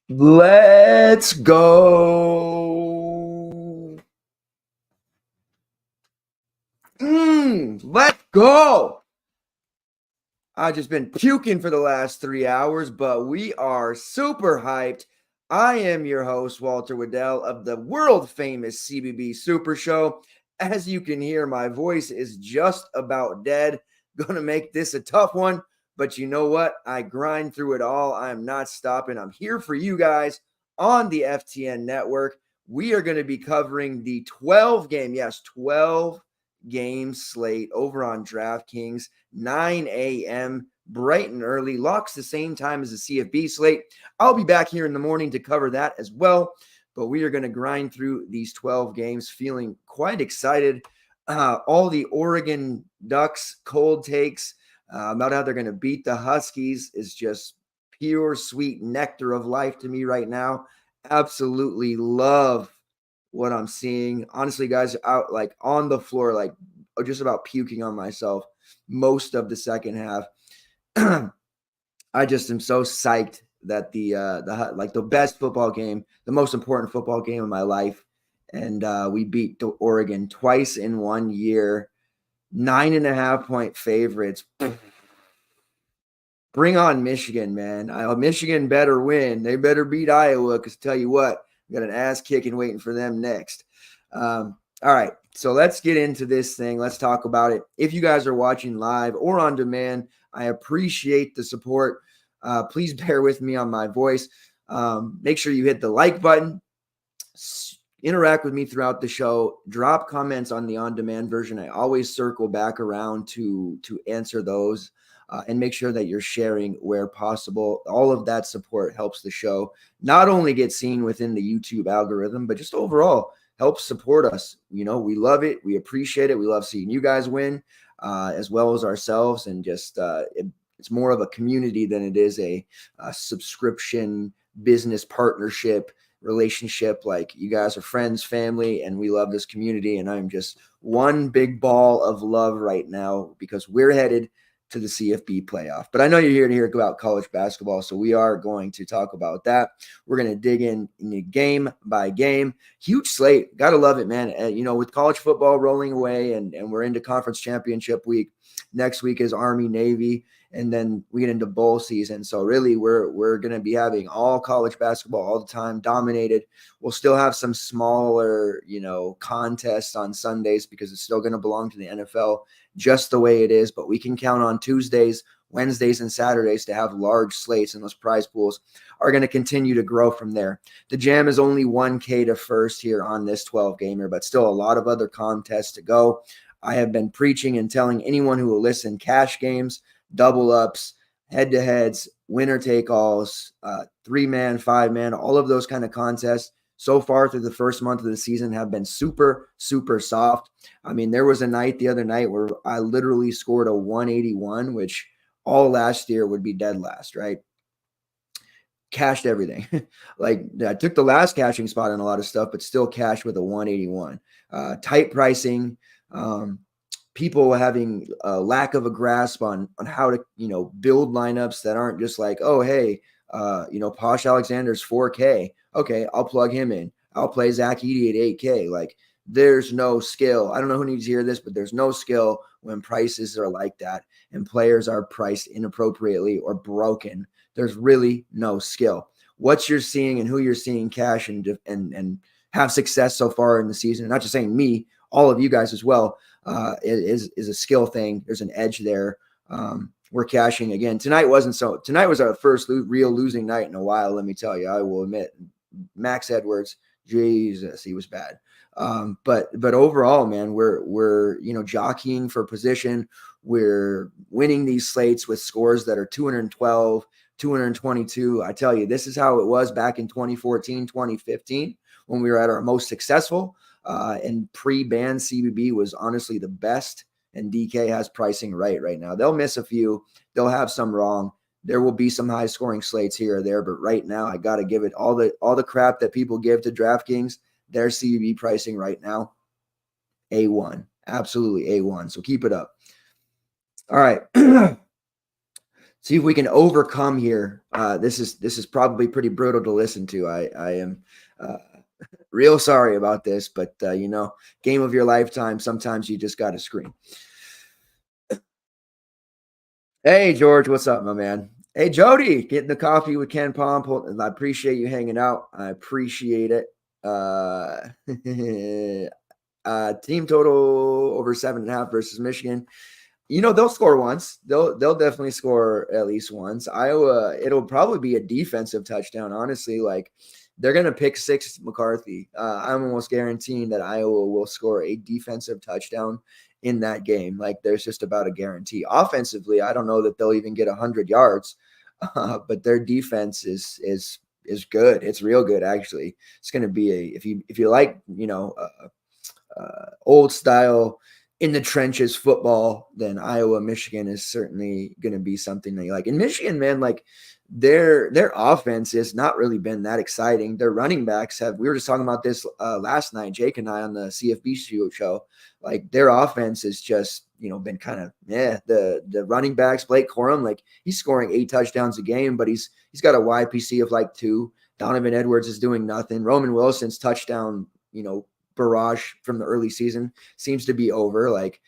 Let's go. Let's go. I've just been puking for the last 3 hours, but we are super hyped. I am your host, Walter Waddell of the world famous CBB Supershow. As you can hear, my voice is just about dead. Going to make this a tough one. But you know what? I grind through it all. I am not stopping. I'm here for you guys on the FTN Network. We are going to be covering the 12 game slate over on DraftKings, 9 a.m., bright and early. Locks the same time as the CFB slate. I'll be back here in the morning to cover that as well. But we are going to grind through these 12 games, feeling quite excited. All the Oregon Ducks cold takes about how they're going to beat the Huskies is just pure sweet nectar of life to me right now. Absolutely love what I'm seeing. Honestly, guys, out like on the floor, like just about puking on myself most of the second half. I just am so psyched that the best football game, the most important football game of my life, and we beat Oregon twice in 1 year. 9.5-point favorites. Bring on Michigan, man. Michigan better win. They better beat Iowa because tell you what, we got an ass kicking waiting for them next. All right, so let's get into this thing. Let's talk about it. If you guys are watching live or on demand, I appreciate the support. Please bear with me on my voice. Make sure you hit the like button. Interact with me throughout the show. Drop comments on the on-demand version. I always circle back around to answer those and make sure that you're sharing where possible. All of that support helps the show not only get seen within the YouTube algorithm, but just overall helps support us. You know, we love it. We appreciate it. We love seeing you guys win as well as ourselves. And just it's more of a community than it is a subscription business partnership relationship. Like, you guys are friends, family, and we love this community. And I'm just one big ball of love right now because we're headed to the CFB playoff. But I know you're here to hear about college basketball, so we are going to talk about that. We're going to dig in game by game. Huge slate. Got to love it, man. You know, with college football rolling away and we're into conference championship week. Next week is Army, Navy, and then we get into bowl season. So really, we're going to be having all college basketball all the time, dominated. We'll still have some smaller, contests on Sundays because it's still going to belong to the NFL just the way it is. But we can count on Tuesdays, Wednesdays, and Saturdays to have large slates, and those prize pools are going to continue to grow from there. The Jam is only 1K to first here on this 12-gamer, but still a lot of other contests to go. I have been preaching and telling anyone who will listen, cash games, double ups, head-to-heads, winner-take-alls, 3-man, 5-man, all of those kind of contests so far through the first month of the season have been super, super soft. I mean, there was a night the other night where I literally scored a 181, which all last year would be dead last, right? Cashed everything. Like, I took the last cashing spot on a lot of stuff, but still cashed with a 181. Tight pricing, people having a lack of a grasp on how to, build lineups that aren't just like, oh, hey, Posh Alexander's 4K. Okay, I'll plug him in. I'll play Zach Edey at 8K. Like, there's no skill. I don't know who needs to hear this, but there's no skill when prices are like that and players are priced inappropriately or broken. There's really no skill. What you're seeing and who you're seeing cash and have success so far in the season, not just saying me, all of you guys as well, is a skill thing. There's an edge there. We're cashing again. Tonight was our first real losing night in a while. Let me tell you, I will admit, Max Edwards, Jesus, he was bad. But overall, man, we're jockeying for position. We're winning these slates with scores that are 212, 222. I tell you, this is how it was back in 2014, 2015 when we were at our most successful. And pre-ban CBB was honestly the best. And DK has pricing right now. They'll miss a few. They'll have some wrong. There will be some high scoring slates here or there, but right now I got to give it all the crap that people give to DraftKings. Their CBB pricing right now, A1, absolutely A1. So keep it up. All right. See if we can overcome here. This is probably pretty brutal to listen to. I am real sorry about this, but game of your lifetime. Sometimes you just got to scream. Hey, George, what's up, my man? Hey, Jody, getting the coffee with Ken Palm. I appreciate you hanging out. I appreciate it. Team total over 7.5 versus Michigan. They'll score once. They'll definitely score at least once. Iowa, it'll probably be a defensive touchdown. Honestly, like they're gonna pick six McCarthy. I'm almost guaranteeing that Iowa will score a defensive touchdown in that game. Like there's just about a guarantee. Offensively, I don't know that they'll even get 100 yards, but their defense is good. It's real good, actually. It's going to be if you like, old style in the trenches football, then Iowa, Michigan is certainly going to be something that you like. In Michigan, man, like their offense has not really been that exciting. Their running backs we were just talking about this last night, Jake and I on the CFB show. Like their offense has just, been kind of, the running backs, Blake Corum, like he's scoring 8 touchdowns a game, but he's got a YPC of like 2. Donovan Edwards is doing nothing. Roman Wilson's touchdown, barrage from the early season seems to be over. Like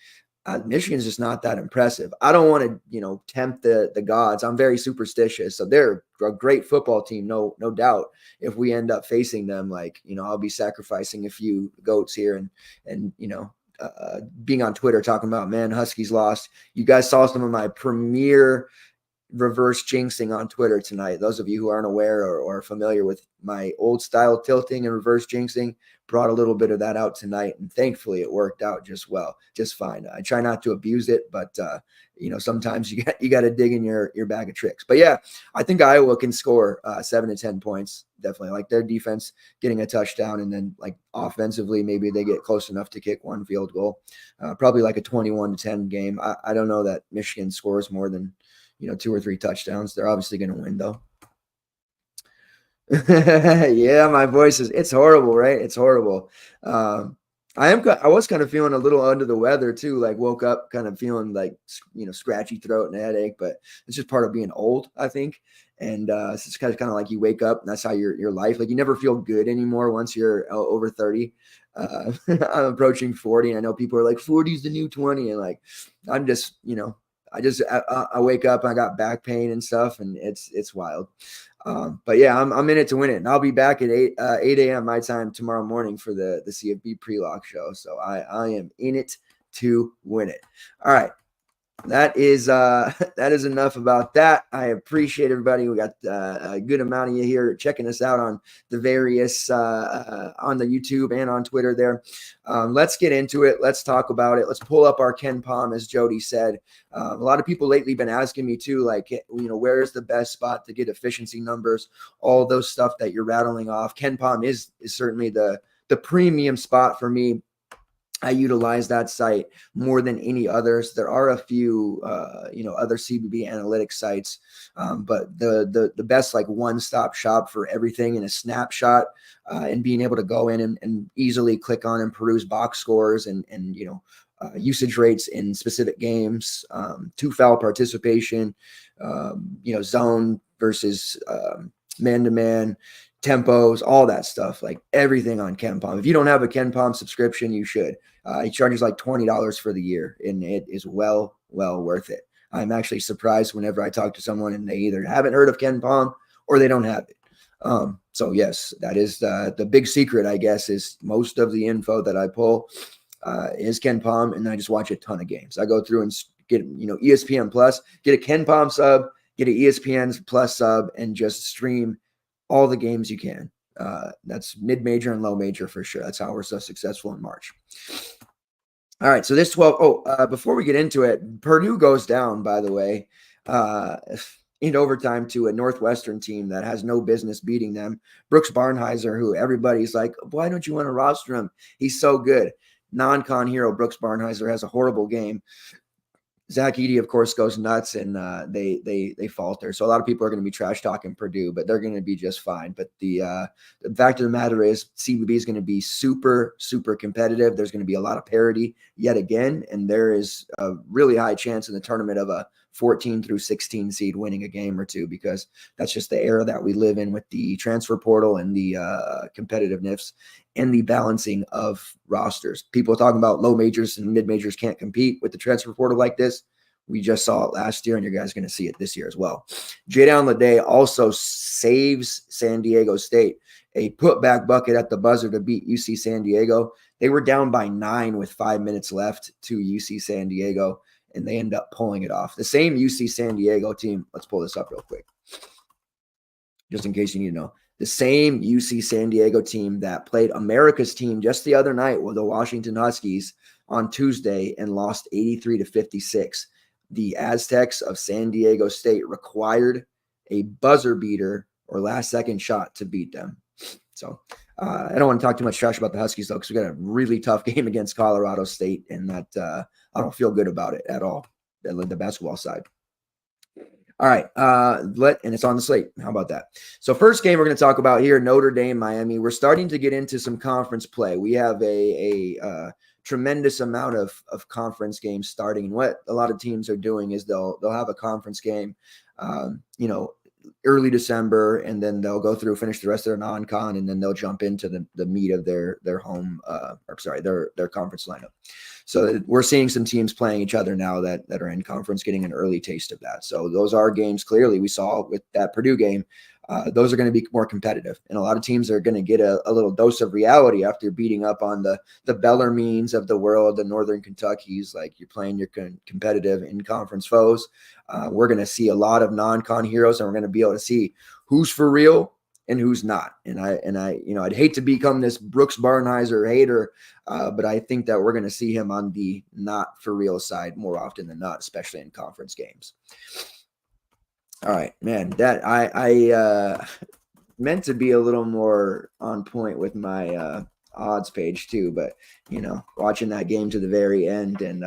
Michigan's just not that impressive. I don't want to, tempt the gods. I'm very superstitious. So they're a great football team, no doubt. If we end up facing them, like, I'll be sacrificing a few goats here and being on Twitter talking about, man, Huskies lost. You guys saw some of my premier reverse jinxing on Twitter tonight. Those of you who aren't aware or familiar with my old style tilting and reverse jinxing, brought a little bit of that out tonight, and thankfully it worked out just fine. I try not to abuse it, but sometimes you got to dig in your bag of tricks. But yeah, I think Iowa can score 7 to 10 points. Definitely like their defense getting a touchdown, and then like offensively, maybe they get close enough to kick one field goal. Probably like a 21-10 game. I don't know that Michigan scores more than 2 or 3 touchdowns. They're obviously going to win though. Yeah, my voice it's horrible, right? It's horrible. I was kind of feeling a little under the weather too, like woke up kind of feeling like, scratchy throat and a headache, but it's just part of being old, I think. And it's just kind of like you wake up and that's how your life, like you never feel good anymore once you're over 30. I'm approaching 40 and I know people are like 40 is the new 20. And like, I'm just, I wake up, I got back pain and stuff, and it's wild. But yeah, I'm in it to win it, and I'll be back at 8 a.m. my time tomorrow morning for the CFB pre-lock show. So I am in it to win it. All right. That is enough about that. I appreciate everybody. We got a good amount of you here checking us out on the various on the YouTube and on Twitter there. Let's get into it. Let's talk about it. Let's pull up our Ken Palm, as Jody said. A lot of people lately been asking me too, like, where is the best spot to get efficiency numbers, all those stuff that you're rattling off. Ken Palm is certainly the premium spot for me. I utilize that site more than any others. There are a few, other CBB analytics sites, but the best like one-stop shop for everything in a snapshot, and being able to go in and easily click on and peruse box scores and usage rates in specific games, 2-foul participation, zone versus man-to-man, tempos, all that stuff, like everything on KenPom. If you don't have a KenPom subscription, you should. It charges like $20 for the year, and it is well worth it. I'm actually surprised whenever I talk to someone and they either haven't heard of KenPom or they don't have it. So yes, that is the big secret, I guess, is most of the info that I pull is KenPom, and I just watch a ton of games. I go through and get ESPN Plus, get a KenPom sub, get an ESPN Plus sub, and just stream all the games you can. That's mid-major and low major for sure. That's how we're so successful in March. All right, so this 12. Before we get into it, Purdue goes down, by the way, in overtime to a Northwestern team that has no business beating them. Brooks Barnheiser, who everybody's like, why don't you want to roster him? He's so good. Non-con hero Brooks Barnheiser has a horrible game. Zach Edey, of course, goes nuts, and they falter. So a lot of people are going to be trash talking Purdue, but they're going to be just fine. But the fact of the matter is, CBB is going to be super, super competitive. There's going to be a lot of parity yet again, and there is a really high chance in the tournament of a 14 through 16 seed winning a game or two, because that's just the era that we live in with the transfer portal and the competitiveness and the balancing of rosters. People talking about low majors and mid majors can't compete with the transfer portal like this. We just saw it last year, and you guys are going to see it this year as well. Jaydown Lede also saves San Diego State a putback bucket at the buzzer to beat UC San Diego. They were down by 9 with 5 minutes left to UC San Diego, and they end up pulling it off. The same UC San Diego team, let's pull this up real quick, just in case you need to know. The same UC San Diego team that played America's team just the other night with the Washington Huskies on Tuesday and lost 83-56. The Aztecs of San Diego State required a buzzer beater or last second shot to beat them. So I don't want to talk too much trash about the Huskies, though, because we got a really tough game against Colorado State, and that I don't feel good about it at all, the basketball side. All right, and it's on the slate. How about that? So first game we're going to talk about here, Notre Dame, Miami. We're starting to get into some conference play. We have a tremendous amount of conference games starting, and what a lot of teams are doing is they'll have a conference game, early December, and then they'll go through, finish the rest of their non-con, and then they'll jump into the meat of their home, their conference lineup. So we're seeing some teams playing each other now that are in conference, getting an early taste of that. So those are games clearly we saw with that Purdue game. Those are going to be more competitive, and a lot of teams are going to get a little dose of reality after beating up on the Bellarmines of the world, the Northern Kentuckys. Like, you're playing your competitive in-conference foes. We're going to see a lot of non-con heroes, and we're going to be able to see who's for real and who's not. And I'd hate to become this Brooks Barnheiser hater, but I think that we're going to see him on the not for real side more often than not, especially in conference games. All right, man, that I meant to be a little more on point with my odds page too, but watching that game to the very end, and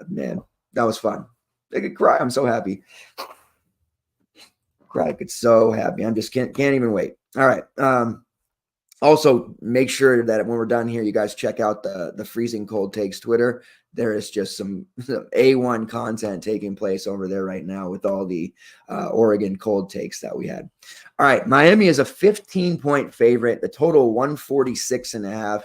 man, that was fun. I could cry. I'm so happy. Cry. It's so happy. I'm just can't even wait. All right. Also, make sure that when we're done here, you guys check out the Freezing Cold Takes Twitter. There is just some A1 content taking place over there right now with all the Oregon cold takes that we had. All right, Miami is a 15-point favorite. The total 146.5.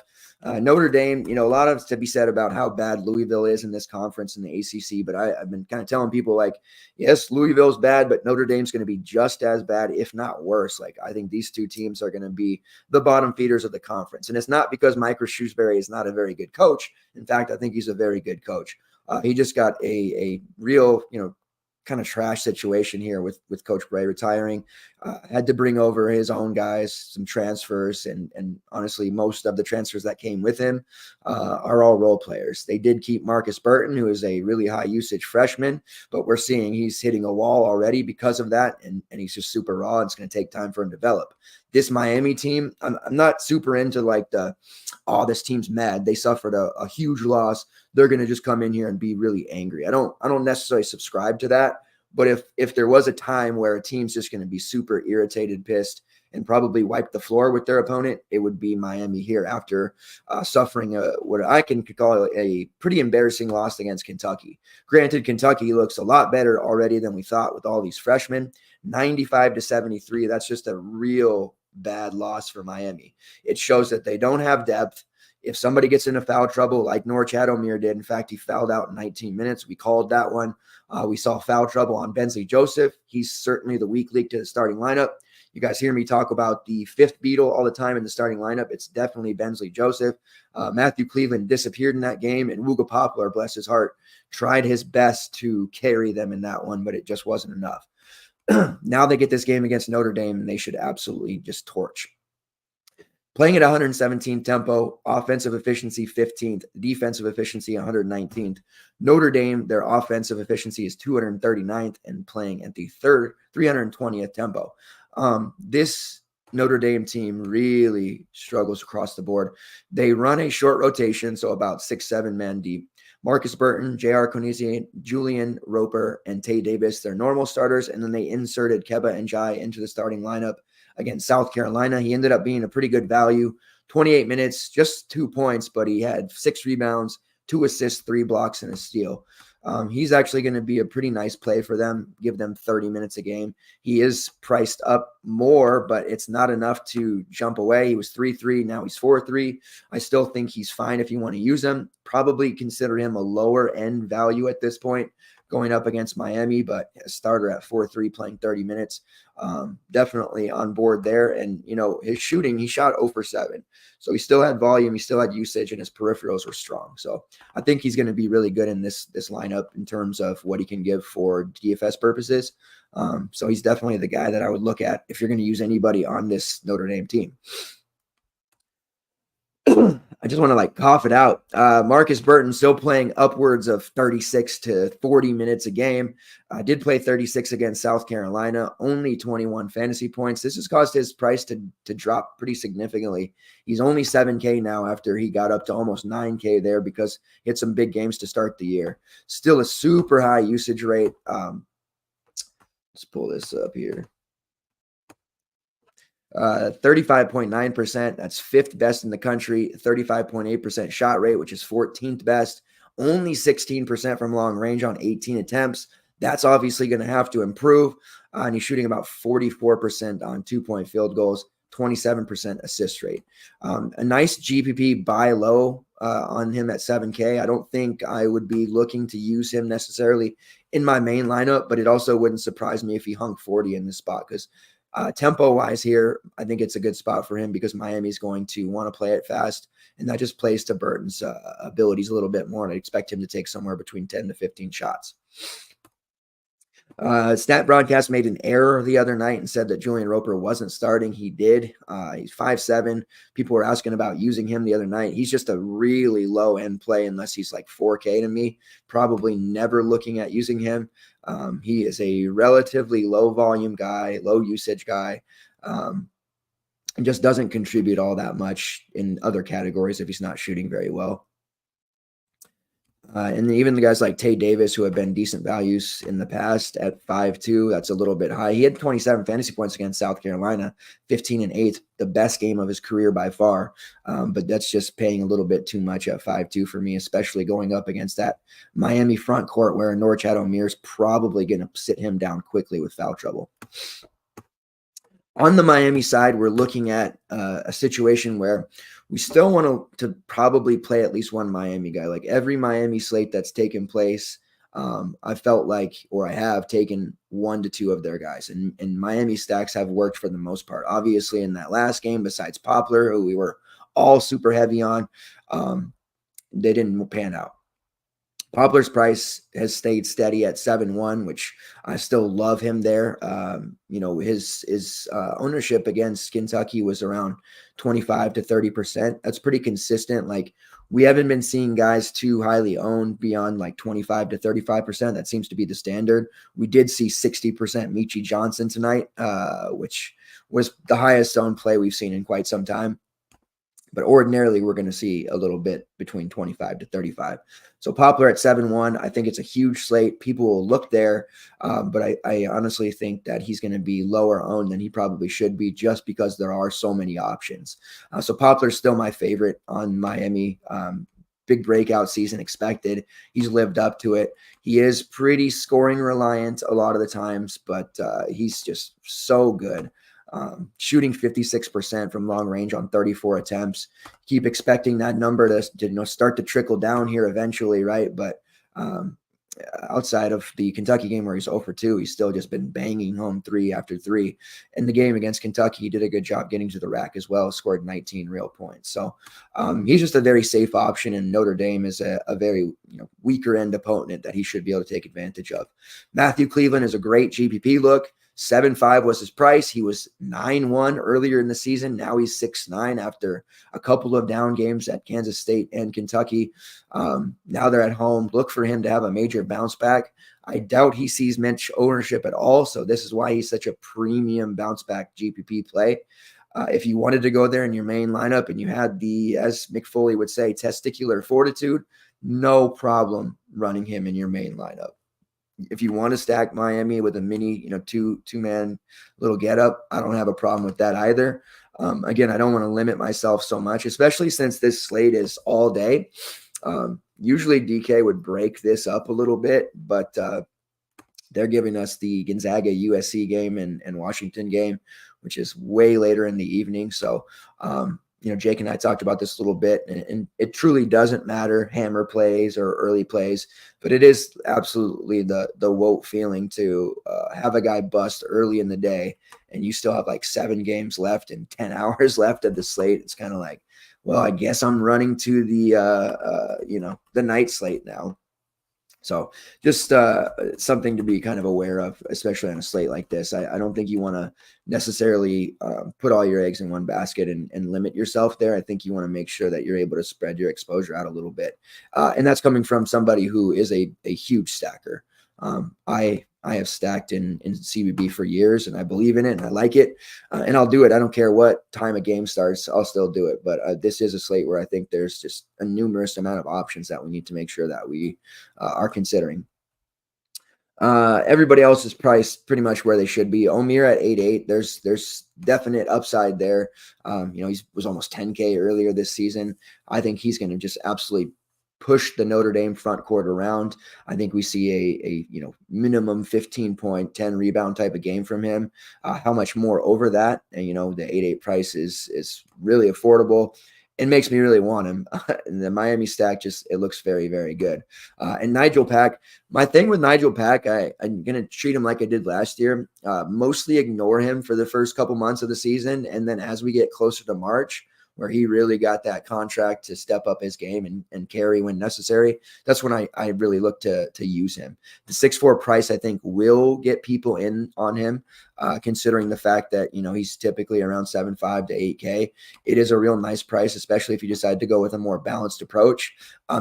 Notre Dame, a lot of to be said about how bad Louisville is in this conference in the ACC, but I've been kind of telling people, like, yes, Louisville's bad, but Notre Dame's going to be just as bad, if not worse. Like, I think these two teams are going to be the bottom feeders of the conference, and it's not because Mike Shrewsbury is not a very good coach. In fact, I think he's a very good coach. He just got a real, kind of trash situation here with Coach Bray retiring. Had to bring over his own guys, some transfers, and honestly, most of the transfers that came with him are all role players. They did keep Marcus Burton, who is a really high usage freshman, but we're seeing he's hitting a wall already because of that, and he's just super raw. It's going to take time for him to develop. This Miami team, I'm not super into like this team's mad. They suffered a huge loss. They're going to just come in here and be really angry. I don't necessarily subscribe to that, but if there was a time where a team's just going to be super irritated, pissed, and probably wipe the floor with their opponent, it would be Miami here after suffering what I can call a pretty embarrassing loss against Kentucky. Granted, Kentucky looks a lot better already than we thought with all these freshmen. 95-73. That's just a real bad loss for Miami. It shows that they don't have depth. If somebody gets into foul trouble like Norwich Adomir did, in fact, he fouled out in 19 minutes. We called that one. We saw foul trouble on Bensley Joseph. He's certainly the weak link to the starting lineup. You guys hear me talk about the fifth Beatle all the time in the starting lineup. It's definitely Bensley Joseph. Matthew Cleveland disappeared in that game, and Wooga Poplar, bless his heart, tried his best to carry them in that one, but it just wasn't enough. Now they get this game against Notre Dame, and they should absolutely just torch Playing at 117th tempo, offensive efficiency 15th, defensive efficiency 119th. Notre Dame, their offensive efficiency is 239th and playing at the 320th tempo. This Notre Dame team really struggles across the board. They run a short rotation, so about 6-7 men deep. Marcus Burton, J.R. Konesian, Julian Roper, and Tay Davis, they're normal starters, and then they inserted Keba and Jai into the starting lineup against South Carolina. He ended up being a pretty good value, 28 minutes, just 2 points, but he had 6 rebounds, 2 assists, 3 blocks, and a steal. He's actually going to be a pretty nice play for them, give them 30 minutes a game. He is priced up more, but it's not enough to jump away. He was 3-3. Now he's 4-3. I still think he's fine if you want to use him. Probably consider him a lower end value at this point going up against Miami, but a starter at 4-3 playing 30 minutes. Definitely on board there. And, his shooting, he shot 0 for 7. So he still had volume. He still had usage, and his peripherals were strong. So I think he's going to be really good in this lineup in terms of what he can give for DFS purposes. So he's definitely the guy that I would look at if you're going to use anybody on this Notre Dame team. I just want to cough it out. Marcus Burton still playing upwards of 36 to 40 minutes a game. Did play 36 against South Carolina, only 21 fantasy points. This has caused his price to drop pretty significantly. He's only 7K now after he got up to almost 9K there because he had some big games to start the year. Still a super high usage rate. Let's pull this up here. 35.9%. That's 5th best in the country. 35.8% shot rate, which is 14th best. Only 16% from long range on 18 attempts. That's obviously going to have to improve. And he's shooting about 44% on 2-point field goals, 27% assist rate. A nice GPP buy low on him at 7K. I don't think I would be looking to use him necessarily in my main lineup, but it also wouldn't surprise me if he hung 40 in this spot because tempo-wise here, I think it's a good spot for him because Miami's going to want to play it fast, and that just plays to Burton's abilities a little bit more, and I expect him to take somewhere between 10 to 15 shots. Stat Broadcast made an error the other night and said that Julian Roper wasn't starting. He did. He's 5'7". People were asking about using him the other night. He's just a really low-end play unless he's 4K to me. Probably never looking at using him. He is a relatively low-volume guy, low-usage guy, and just doesn't contribute all that much in other categories if he's not shooting very well. And even the guys like Tay Davis, who have been decent values in the past at 5'2", that's a little bit high. He had 27 fantasy points against South Carolina, 15-8, the best game of his career by far. But that's just paying a little bit too much at 5'2" for me, especially going up against that Miami front court where Norchad Omir's probably going to sit him down quickly with foul trouble. On the Miami side, we're looking at a situation where we still want to probably play at least one Miami guy. Every Miami slate that's taken place, I felt like, or I have taken 1 to 2 of their guys. And Miami stacks have worked for the most part. Obviously, in that last game, besides Poplar, who we were all super heavy on, they didn't pan out. Poplar's price has stayed steady at 7-1, which I still love him there. His ownership against Kentucky was around 25 to 30%. That's pretty consistent. We haven't been seeing guys too highly owned beyond 25 to 35%. That seems to be the standard. We did see 60% Michi Johnson tonight, which was the highest owned play we've seen in quite some time. But ordinarily, we're going to see a little bit between 25 to 35. So Poplar at 7-1, I think it's a huge slate. People will look there, but I honestly think that he's going to be lower owned than he probably should be just because there are so many options. So Poplar's still my favorite on Miami. Big breakout season expected. He's lived up to it. He is pretty scoring reliant a lot of the times, but he's just so good. Shooting 56% from long range on 34 attempts. Keep expecting that number to start to trickle down here eventually, right? But outside of the Kentucky game where he's 0 for 2, he's still just been banging home 3 after 3. In the game against Kentucky, he did a good job getting to the rack as well, scored 19 real points. So he's just a very safe option, and Notre Dame is a very weaker end opponent that he should be able to take advantage of. Matthew Cleveland is a great GPP look. 7.5 was his price. He was 9-1 earlier in the season. Now he's 6-9 after a couple of down games at Kansas State and Kentucky. Now they're at home. Look for him to have a major bounce back. I doubt he sees Mitch ownership at all, so this is why he's such a premium bounce back GPP play. If you wanted to go there in your main lineup and you had the, as McFoley would say, testicular fortitude, no problem running him in your main lineup. If you want to stack Miami with a mini, two-man little get up, I don't have a problem with that either. Again, I don't want to limit myself so much, especially since this slate is all day. Usually DK would break this up a little bit, but they're giving us the Gonzaga USC game and Washington game, which is way later in the evening. So, Jake and I talked about this a little bit, and it truly doesn't matter hammer plays or early plays, but it is absolutely the woke feeling to have a guy bust early in the day and you still have like 7 games left and 10 hours left of the slate. It's kind of like, well, I guess I'm running to the night slate now. So just something to be kind of aware of, especially on a slate like this. I don't think you want to necessarily put all your eggs in one basket and limit yourself there. I think you want to make sure that you're able to spread your exposure out a little bit. And that's coming from somebody who is a huge stacker. I have stacked in CBB for years, and I believe in it, and I like it, and I'll do it. I don't care what time a game starts. I'll still do it. But this is a slate where I think there's just a numerous amount of options that we need to make sure that we are considering. Everybody else is priced pretty much where they should be. Omir at 8.8. There's definite upside there. He was almost 10K earlier this season. I think he's going to just absolutely push the Notre Dame front court around. I think we see a minimum 15 point, 10 rebound type of game from him. How much more over that? And the 8.8 price is really affordable. It makes me really want him. The Miami stack it looks very, very good. And Nigel Pack, my thing with Nigel Pack, I'm going to treat him like I did last year. Mostly ignore him for the first couple months of the season. And then as we get closer to March, where he really got that contract to step up his game and carry when necessary, that's when I really look to use him. The 6.4 price, I think, will get people in on him, considering the fact that, he's typically around 7.5 to 8K. It is a real nice price, especially if you decide to go with a more balanced approach.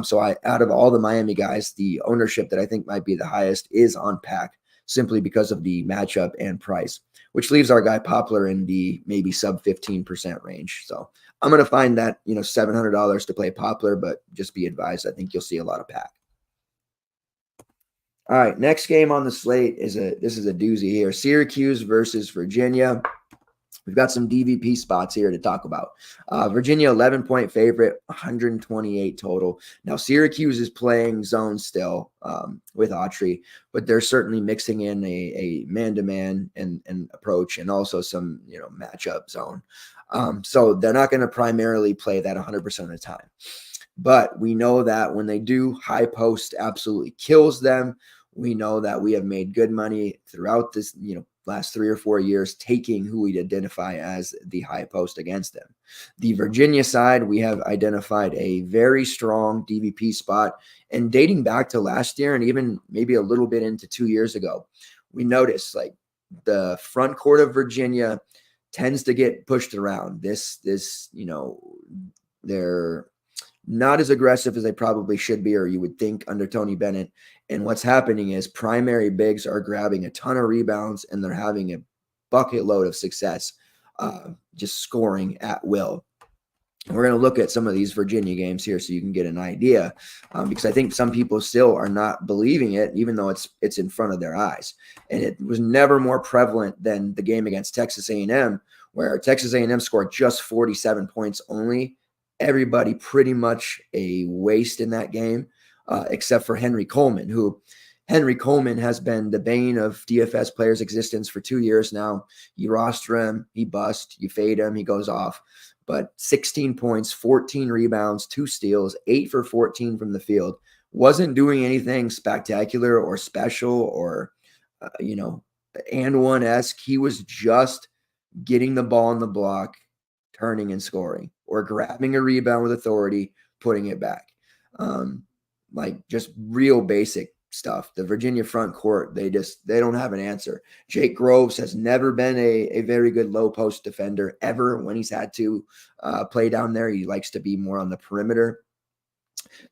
So out of all the Miami guys, the ownership that I think might be the highest is on Pack, simply because of the matchup and price, which leaves our guy Poplar in the maybe sub 15% range. So I'm going to find that, $700 to play Poplar, but just be advised, I think you'll see a lot of Pack. All right, next game on the slate this is a doozy here. Syracuse versus Virginia. We've got some DVP spots here to talk about. Virginia, 11-point favorite, 128 total. Now, Syracuse is playing zone still with Autry, but they're certainly mixing in a man-to-man and approach, and also some matchup zone. So they're not going to primarily play that 100% of the time. But we know that when they do, high post absolutely kills them. We know that we have made good money throughout this, last 3 or 4 years, taking who we identify as the high post against them. The Virginia side, we have identified a very strong DVP spot, and dating back to last year and even maybe a little bit into 2 years ago, we noticed like the front court of Virginia tends to get pushed around. They're not as aggressive as they probably should be, or you would think, under Tony Bennett. And what's happening is primary bigs are grabbing a ton of rebounds, and they're having a bucket load of success, just scoring at will. And we're going to look at some of these Virginia games here so you can get an idea, because I think some people still are not believing it, even though it's in front of their eyes. And it was never more prevalent than the game against Texas A&M, where Texas A&M scored just 47 points only. Everybody pretty much a waste in that game, except for Henry Coleman, who Henry Coleman has been the bane of DFS players' existence for 2 years now. You roster him, he busts. You fade him, he goes off. But 16 points, 14 rebounds, 2 steals, 8 for 14 from the field. Wasn't doing anything spectacular or special or, and one-esque. He was just getting the ball on the block, turning and scoring, or grabbing a rebound with authority, putting it back. Like just real basic stuff. The Virginia front court, they don't have an answer. Jake Groves has never been a very good low post defender ever. When he's had to play down there, he likes to be more on the perimeter.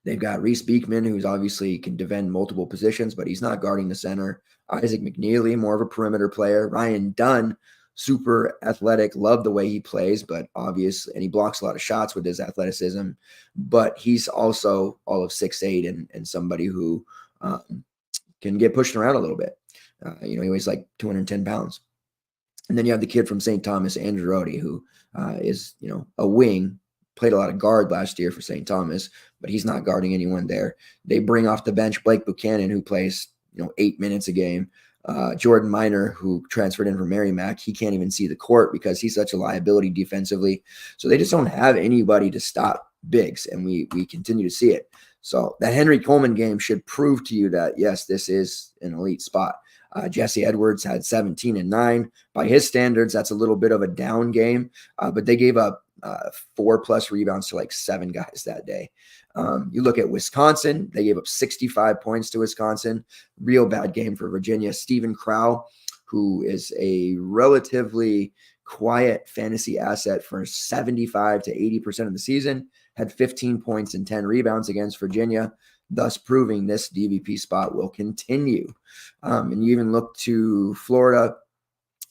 They've got Reese Beekman, who's obviously can defend multiple positions, but he's not guarding the center. Isaac McNeely, more of a perimeter player. Ryan Dunn, super athletic, love the way he plays, but obvious, and he blocks a lot of shots with his athleticism, but he's also all of 6'8" and somebody who can get pushed around a little bit. He weighs like 210 pounds. And then you have the kid from St. Thomas, Andrew Rohde, who is, a wing, played a lot of guard last year for St. Thomas, but he's not guarding anyone there. They bring off the bench Blake Buchanan, who plays, 8 minutes a game. Jordan Minor, who transferred in from Merrimack, he can't even see the court because he's such a liability defensively. So they just don't have anybody to stop bigs, and we continue to see it. So that Henry Coleman game should prove to you that, yes, this is an elite spot. Jesse Edwards had 17 and 9. By his standards, that's a little bit of a down game, but they gave up 4+ rebounds to like 7 guys that day. You look at Wisconsin, they gave up 65 points to Wisconsin. Real bad game for Virginia. Stephen Crow, who is a relatively quiet fantasy asset for 75 to 80% of the season, had 15 points and 10 rebounds against Virginia, thus proving this DVP spot will continue. And you even look to Florida,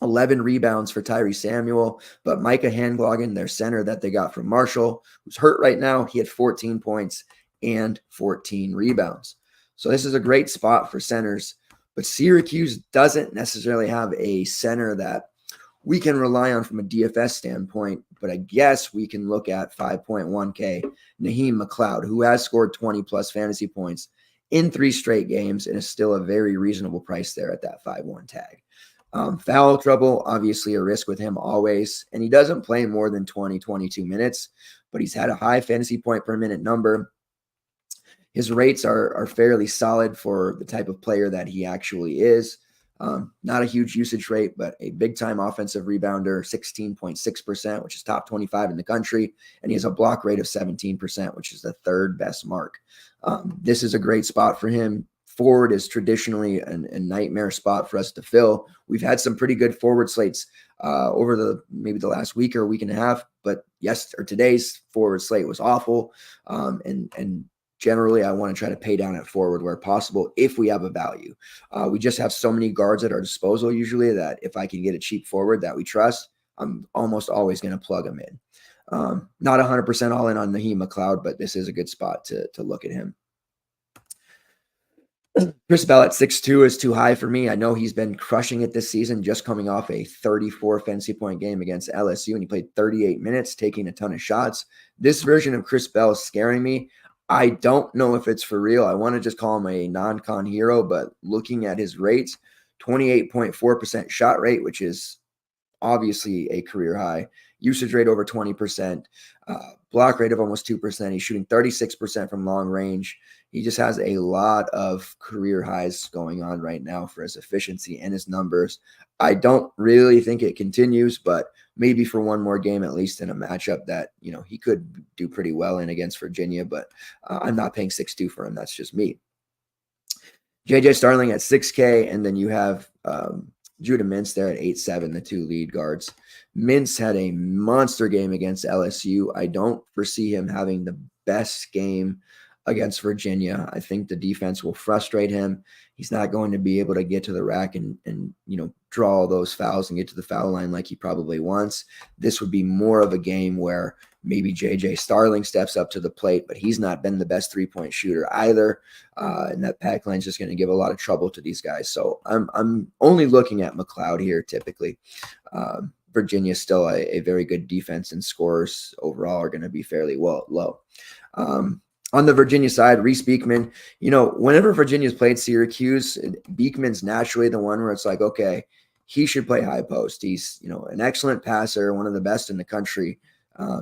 11 rebounds for Tyree Samuel, but Micah Handglogen, their center that they got from Marshall, who's hurt right now, he had 14 points and 14 rebounds. So this is a great spot for centers, but Syracuse doesn't necessarily have a center that we can rely on from a DFS standpoint, but I guess we can look at 5.1K Naheem McLeod, who has scored 20+ fantasy points in 3 straight games and is still a very reasonable price there at that 5-1 tag. Foul trouble, obviously a risk with him always, and he doesn't play more than 20-22 minutes, but he's had a high fantasy point per minute number. His rates are fairly solid for the type of player that he actually is. Not a huge usage rate, but a big-time offensive rebounder, 16.6%, which is top 25 in the country, and he has a block rate of 17%, which is the 3rd best mark. This is a great spot for him. Forward is traditionally a nightmare spot for us to fill. We've had some pretty good forward slates over maybe the last week or week and a half, but today's forward slate was awful. And generally, I want to try to pay down at forward where possible if we have a value. We just have so many guards at our disposal usually that if I can get a cheap forward that we trust, I'm almost always going to plug him in. Not 100% all in on Naheem McLeod, but this is a good spot to look at him. Chris Bell at 6'2" is too high for me. I know he's been crushing it this season, just coming off a 34 fantasy point game against LSU, and he played 38 minutes, taking a ton of shots. This version of Chris Bell is scaring me. I don't know if it's for real. I want to just call him a non-con hero, but looking at his rates, 28.4% shot rate, which is obviously a career high. Usage rate over 20%, block rate of almost 2%. He's shooting 36% from long range. He just has a lot of career highs going on right now for his efficiency and his numbers. I don't really think it continues, but maybe for one more game, at least in a matchup that, he could do pretty well in against Virginia, but I'm not paying 6.2 for him. That's just me. JJ Starling at 6K, and then you have Judah Mintz there at 8.7, the 2 lead guards. Mintz had a monster game against LSU. I don't foresee him having the best game against Virginia. I think the defense will frustrate him. He's not going to be able to get to the rack and draw all those fouls and get to the foul line like he probably wants. This would be more of a game where maybe JJ Starling steps up to the plate, but he's not been the best 3-point shooter either. And that pack line is just going to give a lot of trouble to these guys. So I'm only looking at McLeod here typically. Virginia is still a very good defense, and scores overall are going to be fairly low. On the Virginia side, Reese Beekman, whenever Virginia's played Syracuse, Beekman's naturally the one where it's like, okay, he should play high post. He's, an excellent passer, one of the best in the country.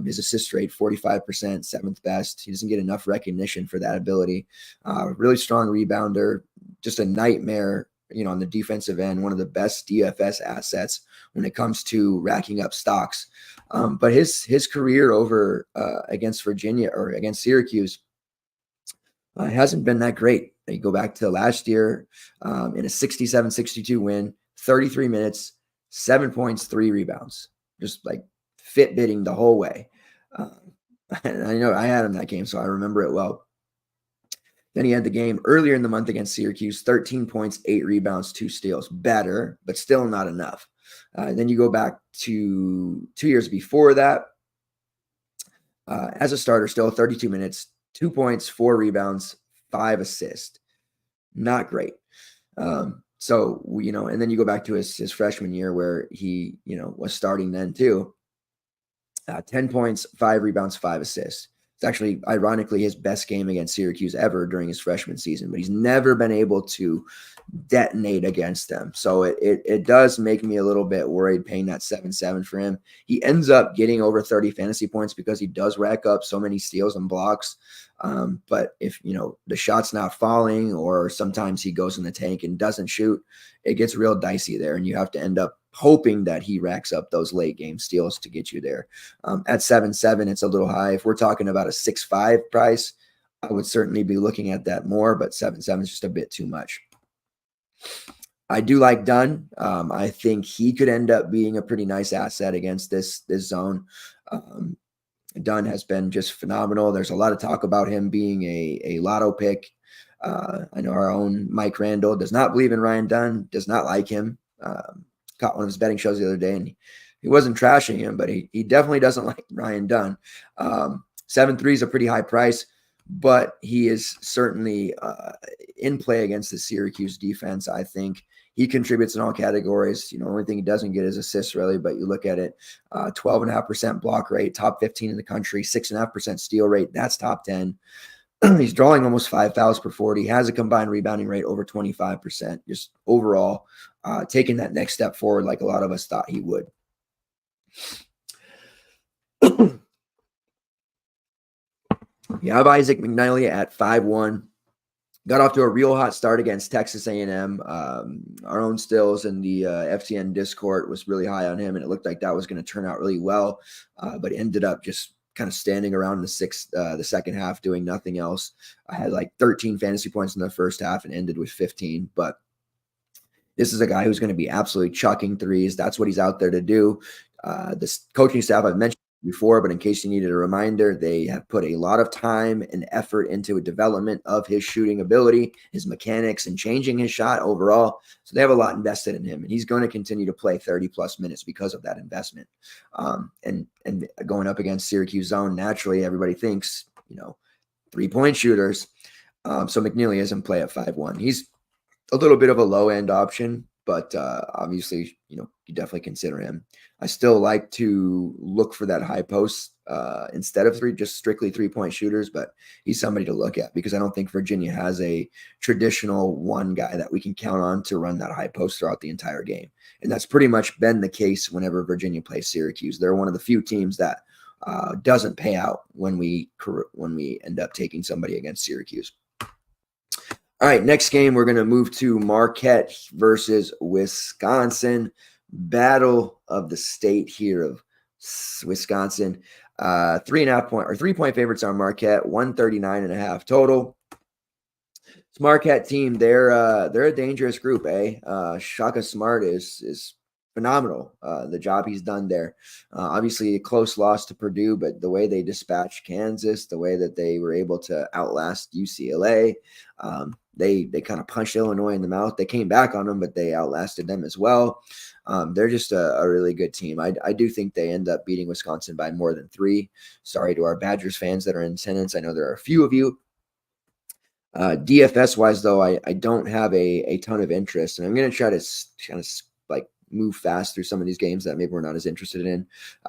His assist rate, 45%, 7th best. He doesn't get enough recognition for that ability. Really strong rebounder, just a nightmare, on the defensive end, one of the best DFS assets when it comes to racking up stocks. But his career over against Virginia or against Syracuse hasn't been that great. You go back to last year in a 67-62 win, 33 minutes, 7 points, 3 rebounds, just like Fitbitting the whole way. And I know I had him that game, so I remember it well. Then he had the game earlier in the month against Syracuse, 13 points, 8 rebounds, 2 steals. Better, but still not enough. Then you go back to 2 years before that. As a starter, still 32 minutes, 2 points, 4 rebounds, 5 assists. Not great. So, and then you go back to his freshman year where he, was starting then too. 10 points, 5 rebounds, 5 assists. It's actually, ironically, his best game against Syracuse ever during his freshman season, but he's never been able to detonate against them. So it does make me a little bit worried paying that 7-7 for him. He ends up getting over 30 fantasy points because he does rack up so many steals and blocks. But if, the shot's not falling, or sometimes he goes in the tank and doesn't shoot, it gets real dicey there. And you have to end up hoping that he racks up those late game steals to get you there. At 7-7, it's a little high. If we're talking about a 6-5 price, I would certainly be looking at that more, but 7-7 is just a bit too much. I do like Dunn. I think he could end up being a pretty nice asset against this zone. Dunn has been just phenomenal. There's a lot of talk about him being a lotto pick. I know our own Mike Randall does not believe in Ryan Dunn, does not like him. Caught one of his betting shows the other day, and he wasn't trashing him, but he definitely doesn't like Ryan Dunn. 7-3 is a pretty high price, but he is certainly in play against the Syracuse defense. I think he contributes in all categories. The only thing he doesn't get is assists, really, but you look at it, 12.5% block rate, top 15 in the country, 6.5% steal rate, that's top 10. He's drawing almost 5 fouls per 40, has a combined rebounding rate over 25%, just overall taking that next step forward like a lot of us thought he would. You have Isaac McNally at 5-1. Got off to a real hot start against Texas A&M. Our own Stills in the FTN Discord was really high on him, and it looked like that was going to turn out really well, but ended up just kind of standing around the second half doing nothing else. I had like 13 fantasy points in the first half and ended with 15, but this is a guy who's going to be absolutely chucking threes. That's what he's out there to do. This coaching staff I've mentioned before, but in case you needed a reminder, they have put a lot of time and effort into a development of his shooting ability, his mechanics, and changing his shot overall. So they have a lot invested in him, and he's going to continue to play 30-plus minutes because of that investment. And going up against Syracuse zone, naturally, everybody thinks, 3-point shooters. So McNeely is in play at 5-1. He's a little bit of a low-end option, but obviously, you definitely consider him. I still like to look for that high post instead of just strictly 3-point shooters, but he's somebody to look at because I don't think Virginia has a traditional one guy that we can count on to run that high post throughout the entire game. And that's pretty much been the case whenever Virginia plays Syracuse. They're one of the few teams that doesn't pay out when we end up taking somebody against Syracuse. All right, next game, we're going to move to Marquette versus Wisconsin. Battle of the state here of Wisconsin. 3-point favorites on Marquette, 139.5 total. This Marquette team, they're a dangerous group, eh? Shaka Smart is phenomenal. The job he's done there. Obviously a close loss to Purdue, but the way they dispatched Kansas, the way that they were able to outlast UCLA, they kind of punched Illinois in the mouth. They came back on them, but they outlasted them as well. They're just a really good team. I do think they end up beating Wisconsin by more than 3. Sorry to our Badgers fans that are in attendance. I know there are a few of you. DFS wise, though, I don't have a ton of interest, and I'm going to try to kind of move fast through some of these games that maybe we're not as interested in,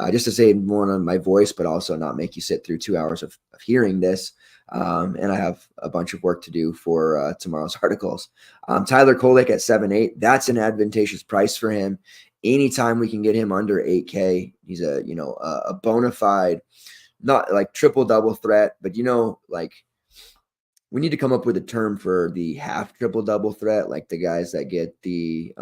just to save more on my voice, but also not make you sit through 2 hours of hearing this. And I have a bunch of work to do for tomorrow's articles. Tyler Kolek at 7.8. That's an advantageous price for him. Anytime we can get him under 8K, he's a bona fide, not like triple double threat, but we need to come up with a term for the half triple double threat, like the guys that get the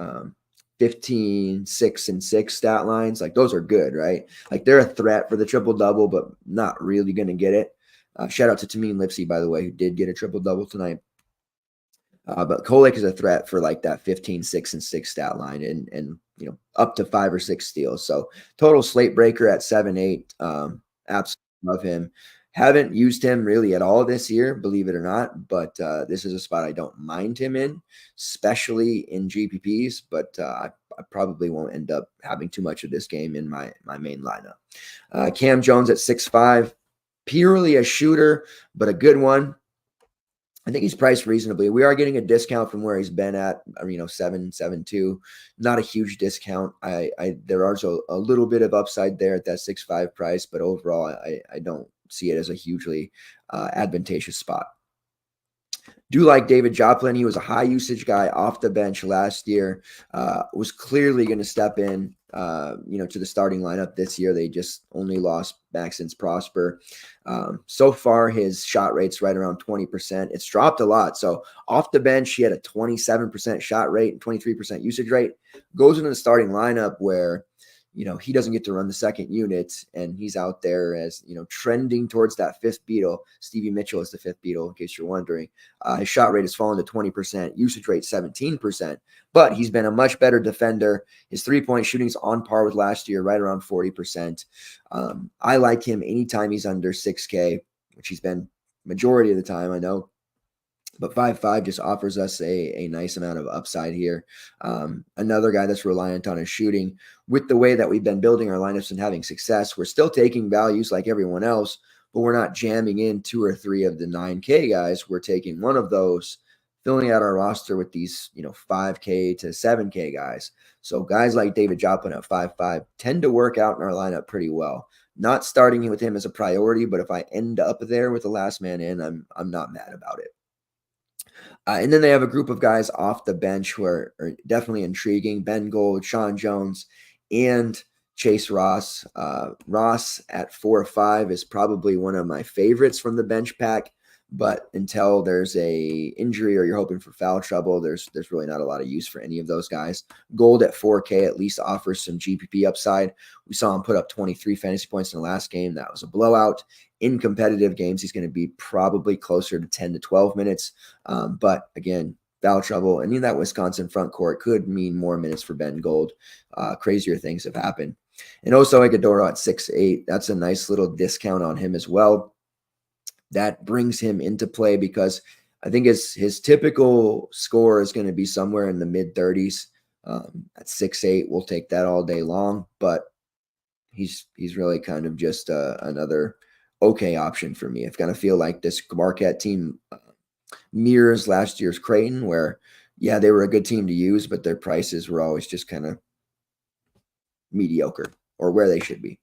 15, 6, and 6 stat lines. Like those are good, right? Like they're a threat for the triple double, but not really going to get it. Shout out to Tamim Lipsy, by the way, who did get a triple double tonight. But Kolek is a threat for like that 15, 6, and 6 stat line and up to 5 or 6 steals. So total slate breaker at 7-8. Absolutely love him. Haven't used him really at all this year, believe it or not. But this is a spot I don't mind him in, especially in GPPs. But I probably won't end up having too much of this game in my main lineup. Cam Jones at 6'5", purely a shooter, but a good one. I think he's priced reasonably. We are getting a discount from where he's been at, 7.2. Not a huge discount. There are a little bit of upside there at that 6.5 price, but overall, I don't see it as a hugely advantageous spot. Do like David Joplin. He was a high usage guy off the bench last year. Was clearly going to step in, to the starting lineup this year. They just only lost Maxence Prosper. So far, his shot rate's right around 20%. It's dropped a lot. So off the bench, he had a 27% shot rate and 23% usage rate. Goes into the starting lineup where he doesn't get to run the second unit, and he's out there as, trending towards that fifth beetle. Stevie Mitchell is the fifth beetle, in case you're wondering. His shot rate has fallen to 20%, usage rate 17%, but he's been a much better defender. His three-point shooting's on par with last year, right around 40%. I like him anytime he's under 6K, which he's been majority of the time, I know. But 5.5 just offers us a nice amount of upside here. Another guy that's reliant on his shooting. With the way that we've been building our lineups and having success, we're still taking values like everyone else, but we're not jamming in 2 or 3 of the 9K guys. We're taking one of those, filling out our roster with these 5K to 7K guys. So guys like David Joplin at 5.5 tend to work out in our lineup pretty well. Not starting with him as a priority, but if I end up there with the last man in, I'm not mad about it. And then they have a group of guys off the bench who are definitely intriguing. Ben Gold, Sean Jones, and Chase Ross. Ross at 4 or 5 is probably one of my favorites from the bench pack. But until there's a injury or you're hoping for foul trouble, there's really not a lot of use for any of those guys. Gold at 4K at least offers some GPP upside. We saw him put up 23 fantasy points in the last game. That was a blowout. In competitive games, he's going to be probably closer to 10 to 12 minutes. But again, foul trouble. And in that Wisconsin front court could mean more minutes for Ben Gold. Crazier things have happened. And also Iguodala at 6'8". That's a nice little discount on him as well. That brings him into play because I think his typical score is going to be somewhere in the mid-30s. At 6'8", we'll take that all day long. But he's really kind of just another okay option for me. I've got to feel like this Marquette team mirrors last year's Creighton, where, yeah, they were a good team to use, but their prices were always just kind of mediocre or where they should be.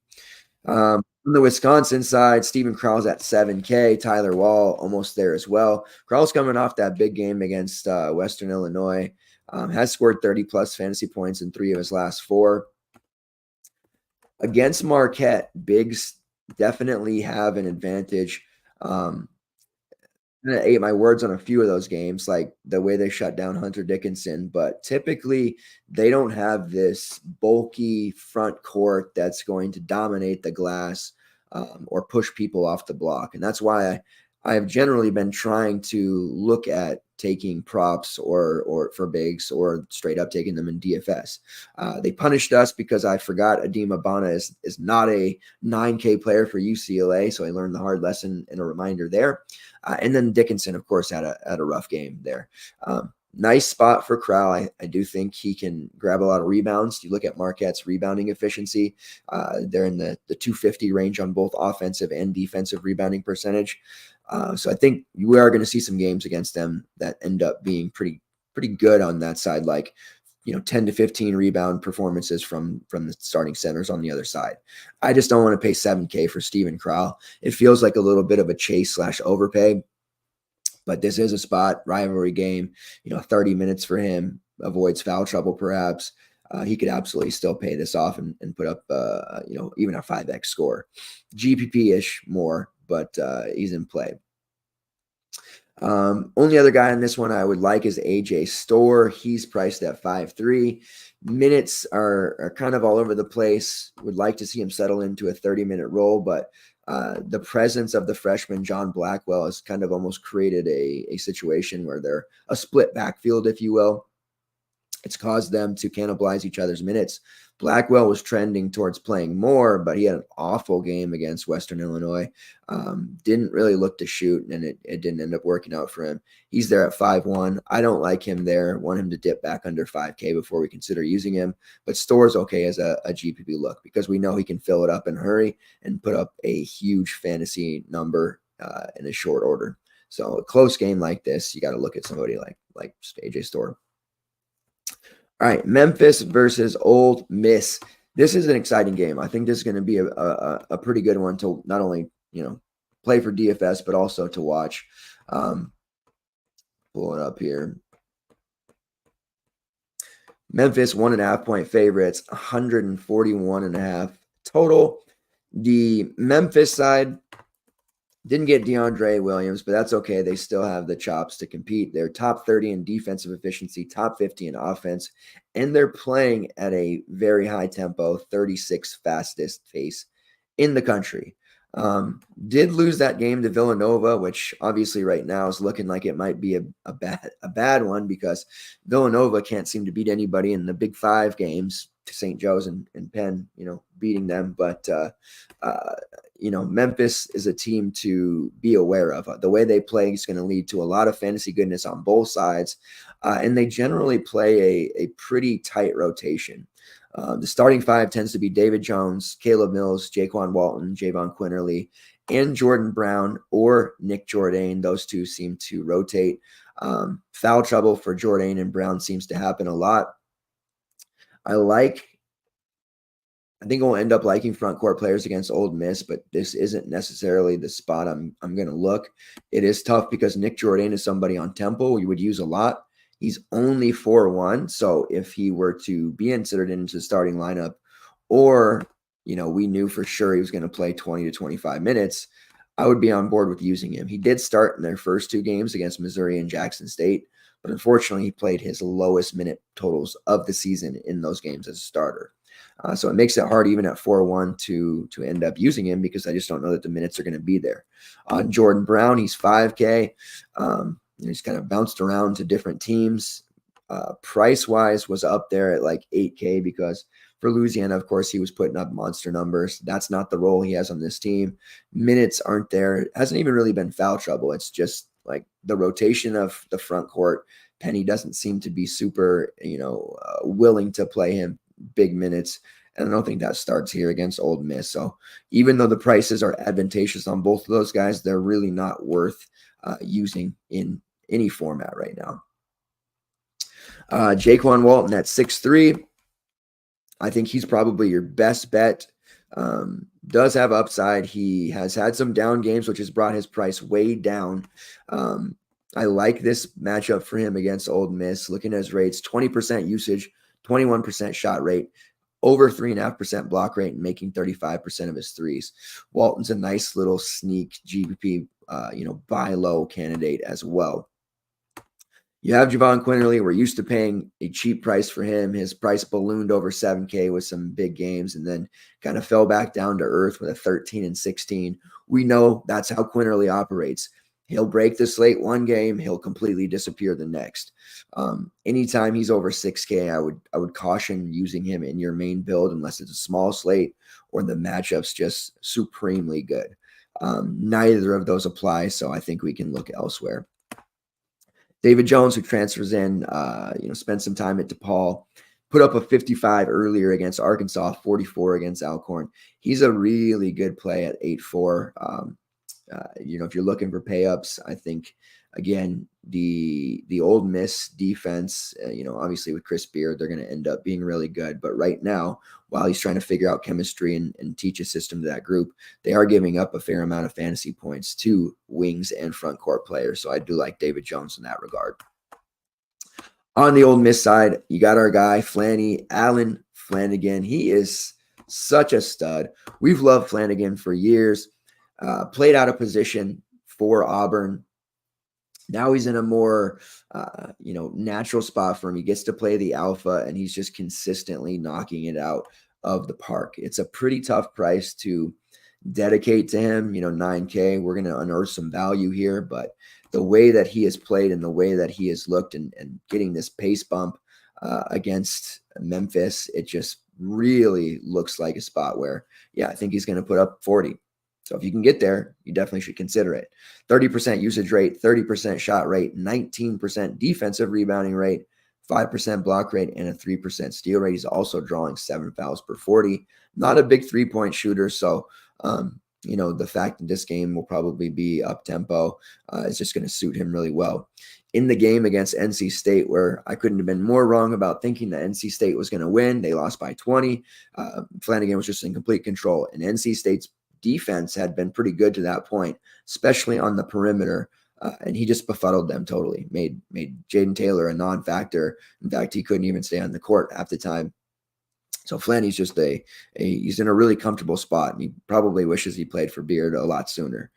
On the Wisconsin side, Steven Kral's at 7K. Tyler Wall almost there as well. Kral's coming off that big game against Western Illinois. Has scored 30-plus fantasy points in 3 of his last 4. Against Marquette, bigs definitely have an advantage. I ate my words on a few of those games, like the way they shut down Hunter Dickinson, but typically they don't have this bulky front court that's going to dominate the glass or push people off the block. And that's why I have generally been trying to look at taking props or for bigs or straight up taking them in DFS. They punished us because I forgot Adema Bana is not a 9K player for UCLA, so I learned the hard lesson and a reminder there. And then Dickinson, of course, had a rough game there. Nice spot for Kral. I do think he can grab a lot of rebounds. You look at Marquette's rebounding efficiency. They're in the 250 range on both offensive and defensive rebounding percentage. So I think we are going to see some games against them that end up being pretty good on that side, like 10 to 15 rebound performances from the starting centers on the other side. I just don't want to pay 7K for Steven Kral. It feels like a little bit of a chase / overpay, but this is a spot, rivalry game, 30 minutes for him, avoids foul trouble perhaps. He could absolutely still pay this off and put up, even a 5X score. GPP-ish more, but he's in play. Only other guy on this one I would like is AJ Storr. He's priced at 5.3. Minutes are kind of all over the place. Would like to see him settle into a 30-minute role, but the presence of the freshman John Blackwell has kind of almost created a situation where they're a split backfield, if you will. It's caused them to cannibalize each other's minutes. Blackwell was trending towards playing more, but he had an awful game against Western Illinois. Didn't really look to shoot, and it didn't end up working out for him. He's there at 5-1. I don't like him there. Want him to dip back under 5K before we consider using him. But Store's okay as a GPP look because we know he can fill it up in a hurry and put up a huge fantasy number in a short order. So a close game like this, you got to look at somebody like AJ Store. All right, Memphis versus Ole Miss. This is an exciting game. I think this is going to be a pretty good one to not only, play for DFS, but also to watch. Pull it up here. Memphis 1.5 point favorites, 141.5 total. The Memphis side didn't get DeAndre Williams, but that's okay. They still have the chops to compete. They're top 30 in defensive efficiency, top 50 in offense, and they're playing at a very high tempo, 36th fastest pace in the country. Did lose that game to Villanova, which obviously right now is looking like it might be a bad one because Villanova can't seem to beat anybody in the Big Five games. St. Joe's and Penn, beating them. But, Memphis is a team to be aware of. The way they play is going to lead to a lot of fantasy goodness on both sides. And they generally play a pretty tight rotation. The starting five tends to be David Jones, Caleb Mills, Jaquan Walton, Javon Quinterly, and Jordan Brown or Nick Jourdain. Those two seem to rotate. Foul trouble for Jourdain and Brown seems to happen a lot. I think we'll end up liking front court players against Ole Miss, but this isn't necessarily the spot I'm going to look. It is tough because Nick Jourdain is somebody on tempo you would use a lot. He's only 4-1, so if he were to be inserted into the starting lineup, or we knew for sure he was going to play 20 to 25 minutes, I would be on board with using him. He did start in their first two games against Missouri and Jackson State. But unfortunately, he played his lowest minute totals of the season in those games as a starter. So it makes it hard even at 4-1 to end up using him because I just don't know that the minutes are going to be there. Jordan Brown, he's 5K. He's kind of bounced around to different teams. Price-wise was up there at like 8K because for Louisiana, of course, he was putting up monster numbers. That's not the role he has on this team. Minutes aren't there. It hasn't even really been foul trouble. It's just like the rotation of the front court. Penny doesn't seem to be super, willing to play him big minutes. And I don't think that starts here against Ole Miss. So even though the prices are advantageous on both of those guys, they're really not worth using in any format right now. Jaquan Walton at 6'3". I think he's probably your best bet. Does have upside. He has had some down games, which has brought his price way down. I like this matchup for him against Ole Miss. Looking at his rates, 20% usage, 21% shot rate, over 3.5% block rate, and making 35% of his threes. Walton's a nice little sneak GPP, buy low candidate as well. You have Javon Quinterly. We're used to paying a cheap price for him. His price ballooned over 7K with some big games and then kind of fell back down to earth with a 13 and 16. We know that's how Quinterly operates. He'll break the slate one game. He'll completely disappear the next. Anytime he's over 6K, I would caution using him in your main build unless it's a small slate or the matchup's just supremely good. Neither of those apply, so I think we can look elsewhere. David Jones, who transfers in, spent some time at DePaul, put up a 55 earlier against Arkansas, 44 against Alcorn. He's a really good play at 8-4. If you're looking for pay-ups, I think, again, the Ole Miss defense, obviously with Chris Beard, they're going to end up being really good. But right now, while he's trying to figure out chemistry and teach a system to that group, they are giving up a fair amount of fantasy points to wings and front court players. So I do like David Jones in that regard. On the Ole Miss side, you got our guy, Allen Flanigan. He is such a stud. We've loved Flanigan for years. Played out of position for Auburn. Now he's in a more, natural spot for him. He gets to play the alpha, and he's just consistently knocking it out of the park. It's a pretty tough price to dedicate to him, 9K, we're going to unearth some value here. But the way that he has played and the way that he has looked and getting this pace bump against Memphis, it just really looks like a spot where, I think he's going to put up 40. So if you can get there, you definitely should consider it. 30% usage rate, 30% shot rate, 19% defensive rebounding rate, 5% block rate, and a 3% steal rate. He's also drawing 7 fouls per 40. Not a big three-point shooter, so the fact that this game will probably be up-tempo is just going to suit him really well. In the game against NC State, where I couldn't have been more wrong about thinking that NC State was going to win, they lost by 20. Flanagan was just in complete control, and NC State's defense had been pretty good to that point, especially on the perimeter. And he just befuddled them totally, made Jaden Taylor a non-factor. In fact, he couldn't even stay on the court half the time. So Flanny's just he's in a really comfortable spot, and he probably wishes he played for Beard a lot sooner.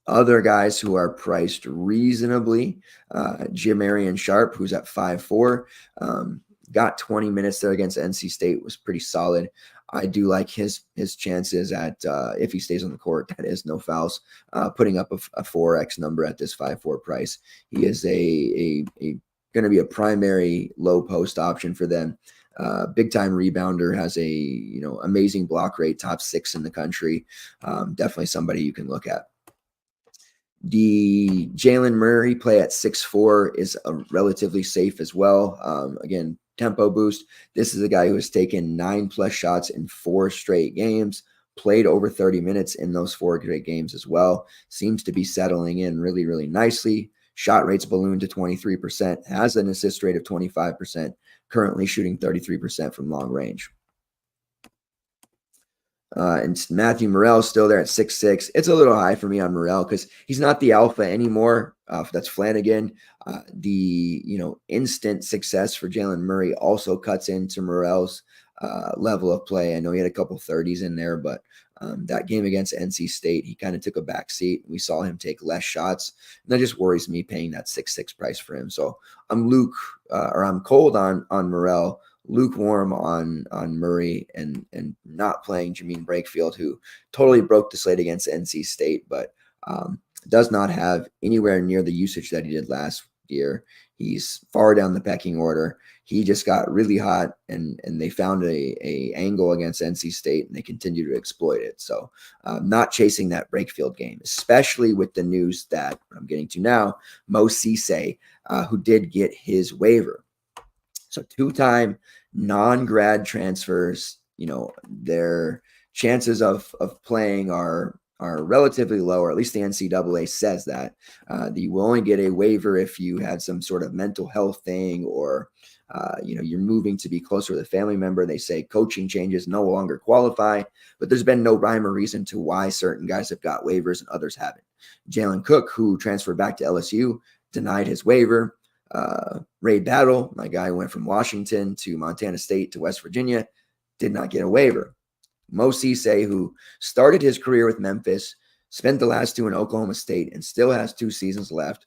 Other guys who are priced reasonably, Jamarian Sharp, who's at 5'4", got 20 minutes there against NC State, was pretty solid. I do like his chances at, if he stays on the court, that is no fouls, putting up a 4x number at this 5'4" price. He is going to be a primary low post option for them. Big time rebounder, has amazing block rate, top 6 in the country. Definitely somebody you can look at. The Jalen Murray play at 6'4" is relatively safe as well. Again, tempo boost. This is a guy who has taken 9+ shots in 4 straight games, played over 30 minutes in those 4 straight games as well. Seems to be settling in really, really nicely. Shot rates ballooned to 23%, has an assist rate of 25%, currently shooting 33% from long range. And Matthew Morrell still there at 6'6". It's a little high for me on Morrell because he's not the alpha anymore. That's Flanagan. The instant success for Jalen Murray also cuts into Morrell's level of play. I know he had a couple 30s in there, but that game against NC State, he kind of took a back seat. We saw him take less shots, and that just worries me paying that 6'6" price for him. So I'm cold on Morrell, lukewarm on Murray, and not playing Jamean Brakefield, who totally broke the slate against NC State, but does not have anywhere near the usage that he did last year. He's far down the pecking order. He just got really hot, and they found a angle against NC State, and they continue to exploit it. So not chasing that Brakefield game, especially with the news that I'm getting to now, Mo Cisse, who did get his waiver. So 2-time non-grad transfers, their chances of playing are relatively low, or at least the NCAA says that. You will only get a waiver if you had some sort of mental health thing, or you're moving to be closer with a family member. They say coaching changes no longer qualify, but there's been no rhyme or reason to why certain guys have got waivers and others haven't. Jalen Cook, who transferred back to LSU, denied his waiver. Ray Battle, my guy who went from Washington to Montana State to West Virginia, did not get a waiver. Mo Cisse, who started his career with Memphis, spent the last 2 in Oklahoma State, and still has 2 seasons left,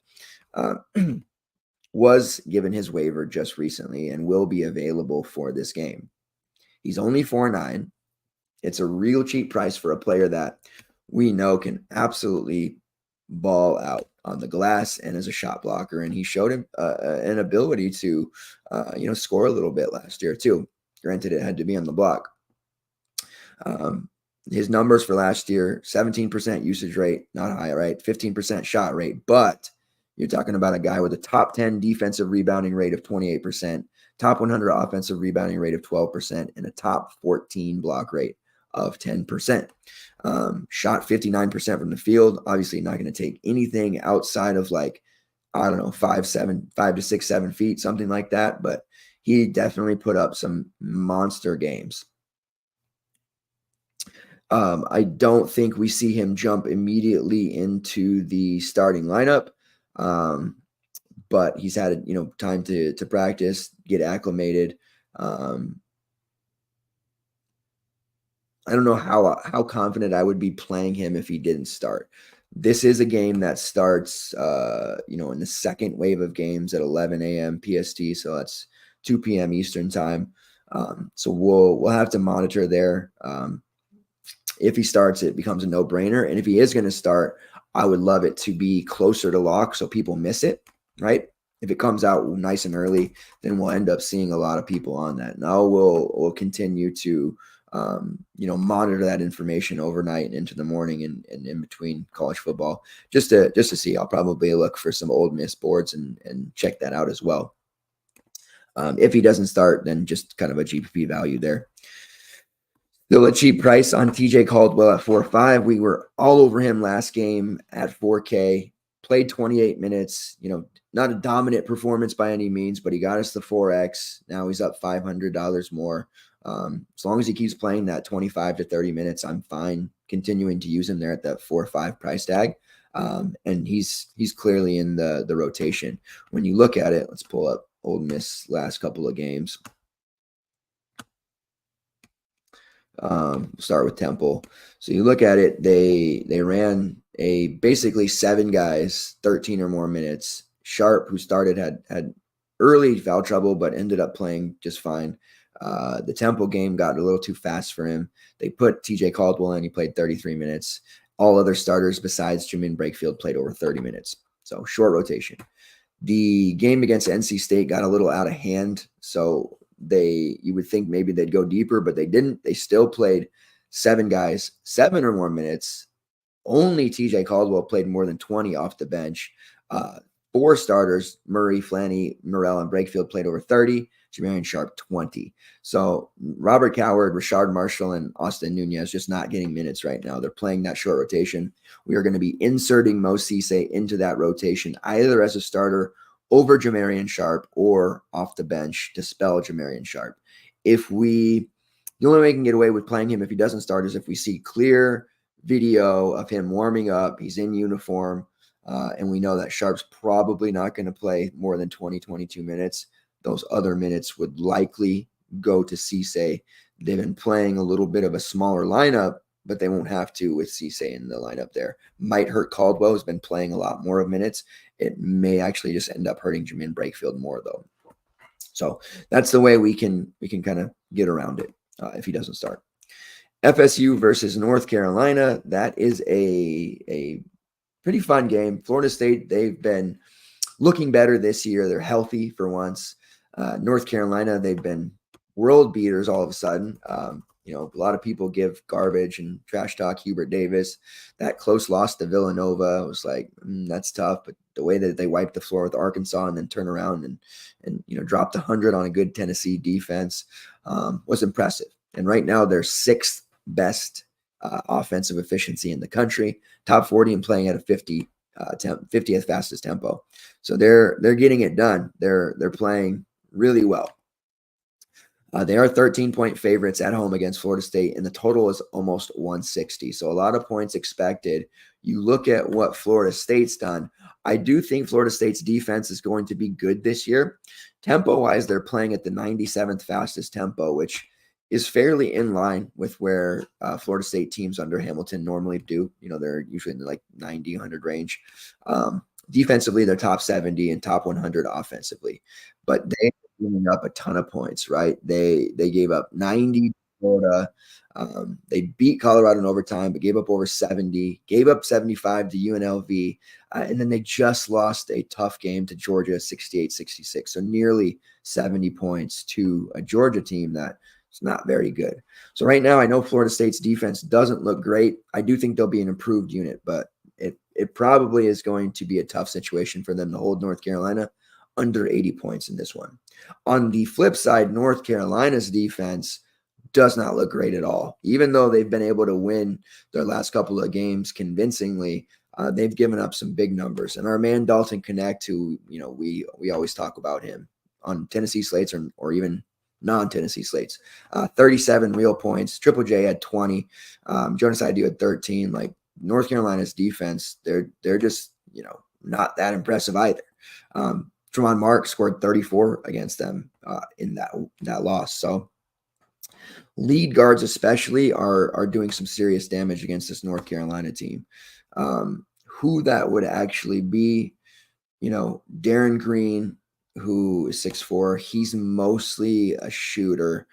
was given his waiver just recently and will be available for this game. He's only 4'9". It's a real cheap price for a player that we know can absolutely ball out on the glass and as a shot blocker, and he showed him an ability to score a little bit last year too. Granted, it had to be on the block. His numbers for last year: 17% usage rate, not high, right? 15% shot rate, but you're talking about a guy with a top 10 defensive rebounding rate of 28%, top 100 offensive rebounding rate of 12%, and a top 14 block rate of 10%. Shot 59% from the field. Obviously not going to take anything outside of 5 to 6, 7 feet, something like that. But he definitely put up some monster games. I don't think we see him jump immediately into the starting lineup. But he's had time to practice, get acclimated. I don't know how confident I would be playing him if he didn't start. This is a game that starts, in the second wave of games at 11 a.m. PST, so that's 2 p.m. Eastern time. So we'll have to monitor there. If he starts, it becomes a no-brainer. And if he is going to start, I would love it to be closer to lock so people miss it, right? If it comes out nice and early, then we'll end up seeing a lot of people on that. Now we'll continue to monitor that information overnight and into the morning and in between college football, just to see. I'll probably look for some Ole Miss boards and check that out as well. If he doesn't start, then just kind of a GPP value there. Still a cheap price on TJ Caldwell at 4.5. We were all over him last game at 4K. Played 28 minutes. Not a dominant performance by any means, but he got us the 4X. Now he's up $500 more. As long as he keeps playing that 25 to 30 minutes, I'm fine continuing to use him there at that 4.5 price tag. And he's clearly in the rotation. When you look at it, let's pull up Ole Miss last couple of games. Start with Temple. So you look at it, they ran a basically 7 guys, 13 or more minutes. Sharp, who started, had early foul trouble, but ended up playing just fine. The Temple game got a little too fast for him. They put TJ Caldwell in. He played 33 minutes. All other starters besides Jamin Brakefield played over 30 minutes. So short rotation. The game against NC State got a little out of hand. So you would think maybe they'd go deeper, but they didn't. They still played 7 guys, 7 or more minutes. Only TJ Caldwell played more than 20 off the bench. 4 starters, Murray, Flanny, Morrell, and Brakefield played over 30. Jamarian Sharp, 20. So Robert Coward, Rashard Marshall, and Austin Nunez just not getting minutes right now. They're playing that short rotation. We are going to be inserting Mo Cisse into that rotation, either as a starter over Jamarian Sharp or off the bench to spell Jamarian Sharp. The only way we can get away with playing him if he doesn't start is if we see clear video of him warming up, he's in uniform, and we know that Sharp's probably not going to play more than 20, 22 minutes. Those other minutes would likely go to Cisse. They've been playing a little bit of a smaller lineup, but they won't have to with Cisse in the lineup there. Might hurt Caldwell, who's been playing a lot more of minutes. It may actually just end up hurting Jamin Brakefield more, though. So that's the way we can kind of get around it if he doesn't start. FSU versus North Carolina. That is a pretty fun game. Florida State, they've been looking better this year. They're healthy for once. North Carolina, they've been world beaters all of a sudden. A lot of people give garbage and trash talk Hubert Davis. That close loss to Villanova was like, that's tough. But the way that they wiped the floor with Arkansas and then turn around and dropped 100 on a good Tennessee defense was impressive. And right now they're 6th best offensive efficiency in the country, top 40 and playing at a 50th fastest tempo. So they're getting it done. They're playing really well. They are 13-point favorites at home against Florida State, and the total is almost 160. So a lot of points expected. You look at what Florida State's done. I do think Florida State's defense is going to be good this year. Tempo-wise, they're playing at the 97th fastest tempo, which is fairly in line with where Florida State teams under Hamilton normally do. They're usually in the like 90, 100 range. Defensively, they're top 70 and top 100 offensively. But they giving up a ton of points, right? They gave up 90 to Florida. They beat Colorado in overtime, but gave up over 70, gave up 75 to UNLV. And then they just lost a tough game to Georgia, 68-66. So nearly 70 points to a Georgia team that is not very good. So right now, I know Florida State's defense doesn't look great. I do think they'll be an improved unit, but it probably is going to be a tough situation for them to hold North Carolina under 80 points in this one. On the flip side, North Carolina's defense does not look great at all. Even though they've been able to win their last couple of games convincingly, they've given up some big numbers. And our man Dalton Connect, who we always talk about him on Tennessee slates or even non-Tennessee slates, 37 real points. Triple J had 20. Jonas Idu had 13. Like North Carolina's defense, they're just not that impressive either. Tremont Mark scored 34 against them in that loss. So lead guards especially are doing some serious damage against this North Carolina team. Who that would actually be, Darren Green, who is 6'4", he's mostly a shooter.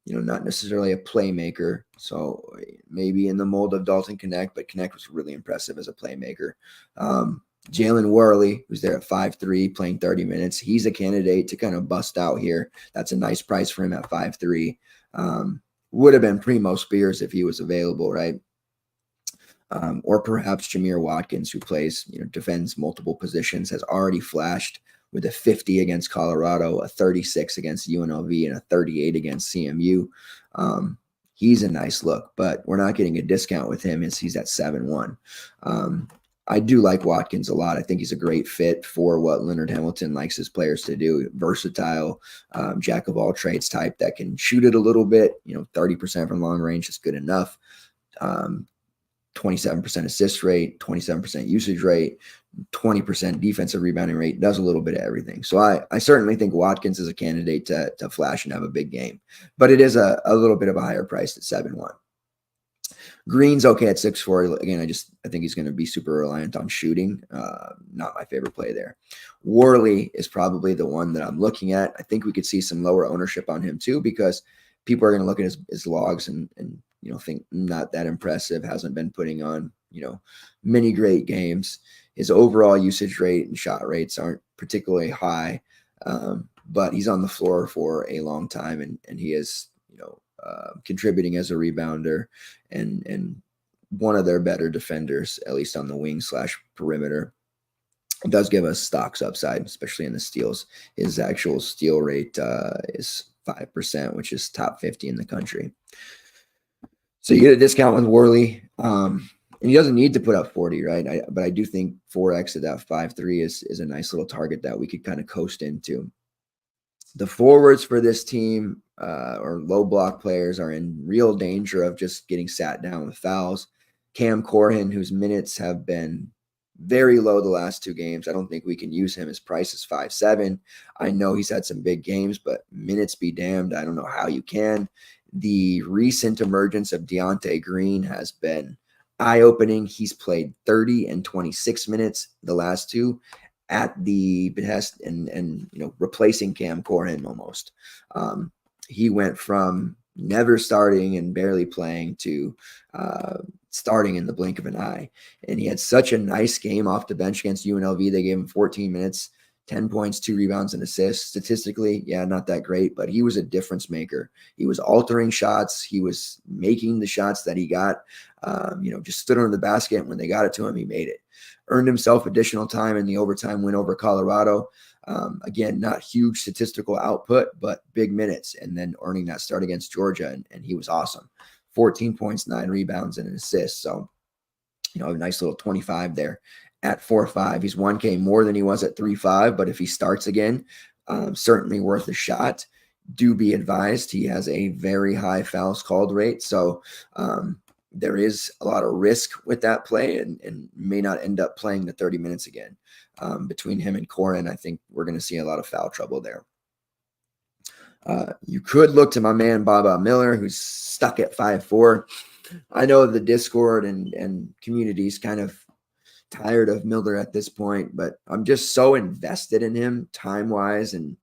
Not necessarily a playmaker. So maybe in the mold of Dalton Knecht, but Knecht was really impressive as a playmaker. Jalen Worley, who's there at 5'3", playing 30 minutes. He's a candidate to kind of bust out here. That's a nice price for him at 5'3". Would have been Primo Spears if he was available, right? Or perhaps Jameer Watkins, who plays, defends multiple positions, has already flashed with a 50 against Colorado, a 36 against UNLV, and a 38 against CMU. He's a nice look, but we're not getting a discount with him as he's at 7-1. I do like Watkins a lot. I think he's a great fit for what Leonard Hamilton likes his players to do. Versatile, jack of all trades type that can shoot it a little bit. 30% from long range is good enough. 27% assist rate, 27% usage rate, 20% defensive rebounding rate, does a little bit of everything. So I certainly think Watkins is a candidate to flash and have a big game, but it is a little bit of a higher price at 7-1. Green's okay at 6-4. Again, I think he's going to be super reliant on shooting. Not my favorite play there. Worley is probably the one that I'm looking at. I think we could see some lower ownership on him too, because people are going to look at his logs and think not that impressive. Hasn't been putting on, many great games. His overall usage rate and shot rates aren't particularly high, but he's on the floor for a long time, and he is, contributing as a rebounder and one of their better defenders, at least on the wing / perimeter. It does give us stocks upside, especially in the steals. His actual steal rate is 5%, which is top 50 in the country. So you get a discount with Worley. And he doesn't need to put up 40, right? But I do think 4X at that 5.3 is a nice little target that we could kind of coast into. The forwards for this team or low block players are in real danger of just getting sat down with fouls. Cam Corhin, whose minutes have been very low the last 2 games. I don't think we can use him. His price is 5.7. I know he's had some big games, but minutes be damned. I don't know how you can. The recent emergence of Deontay Green has been eye-opening. He's played 30 and 26 minutes the last 2 at the behest and replacing Cam Corhin almost. He went from never starting and barely playing to starting in the blink of an eye. And he had such a nice game off the bench against UNLV. They gave him 14 minutes, 10 points, 2 rebounds, and assists. Statistically, not that great, but he was a difference maker. He was altering shots. He was making the shots that he got, just stood under the basket. When they got it to him, he made it. Earned himself additional time in the overtime win over Colorado. Again, not huge statistical output, but big minutes, and then earning that start against Georgia, and he was awesome. 14 points, 9 rebounds, and an assist. So, a nice little 25 there at 4.5. He's 1K more than he was at 3.5, but if he starts again, certainly worth a shot. Do be advised, he has a very high fouls called rate. So, there is a lot of risk with that play and may not end up playing the 30 minutes again. Between him and Corrin, I think we're going to see a lot of foul trouble there. You could look to my man, Baba Miller, who's stuck at 5.4. I know the Discord and community's kind of tired of Miller at this point, but I'm just so invested in him time-wise and,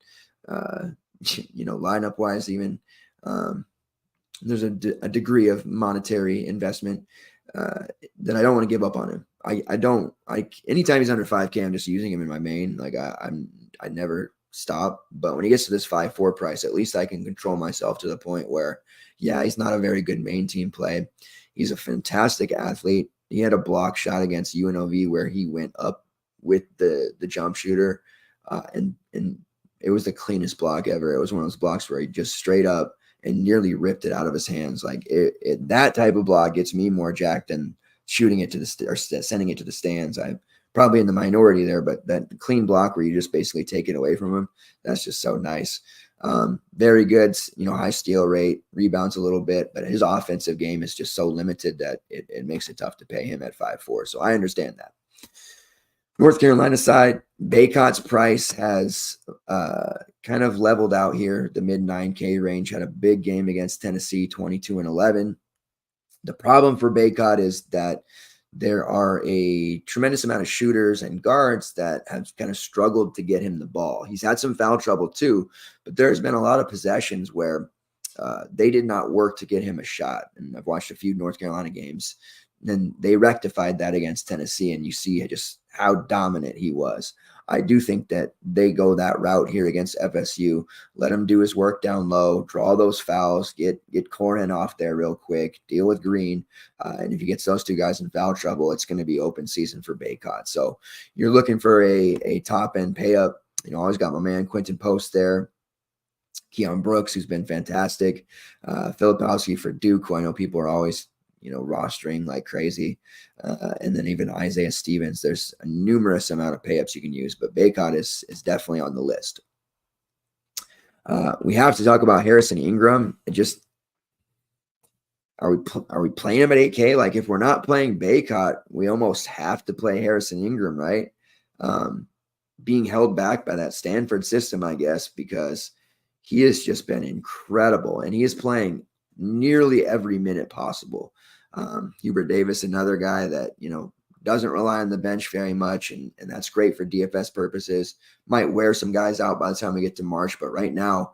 lineup-wise even. There's a degree of monetary investment that I don't want to give up on him. Anytime he's under 5K, I'm just using him in my main. I never stop. But when he gets to this 5.4 price, at least I can control myself to the point where, he's not a very good main team play. He's a fantastic athlete. He had a block shot against UNLV where he went up with the jump shooter, and it was the cleanest block ever. It was one of those blocks where he just straight up and nearly ripped it out of his hands. That type of block gets me more jacked than shooting it to or sending it to the stands. I'm probably in the minority there, but that clean block where you just basically take it away from him, that's just so nice. Very good, high steal rate, rebounds a little bit, but his offensive game is just so limited that it makes it tough to pay him at 5.4. So I understand that. North Carolina side, Baycott's price has kind of leveled out here. The mid 9K range, had a big game against Tennessee, 22 and 11. The problem for Baycott is that there are a tremendous amount of shooters and guards that have kind of struggled to get him the ball. He's had some foul trouble too, but there's been a lot of possessions where they did not work to get him a shot. And I've watched a few North Carolina games. Then they rectified that against Tennessee, and you see just how dominant he was. I do think that they go that route here against FSU. Let him do his work down low, draw those fouls, get Corin off there real quick, deal with Green. And if he gets those two guys in foul trouble, it's going to be open season for Baycott. So you're looking for a top-end pay-up. Always got my man Quentin Post there. Keon Brooks, who's been fantastic. Filipowski for Duke, who I know people are always rostering like crazy. And then even Isaiah Stevens. There's a numerous amount of payups you can use, but Baycott is definitely on the list. We have to talk about Harrison Ingram. Are we playing him at 8K? Like, if we're not playing Baycott, we almost have to play Harrison Ingram, right? Being held back by that Stanford system, I guess, because he has just been incredible, and he is playing nearly every minute possible. Hubert Davis, another guy that, doesn't rely on the bench very much, and that's great for DFS purposes. Might wear some guys out by the time we get to March, but right now,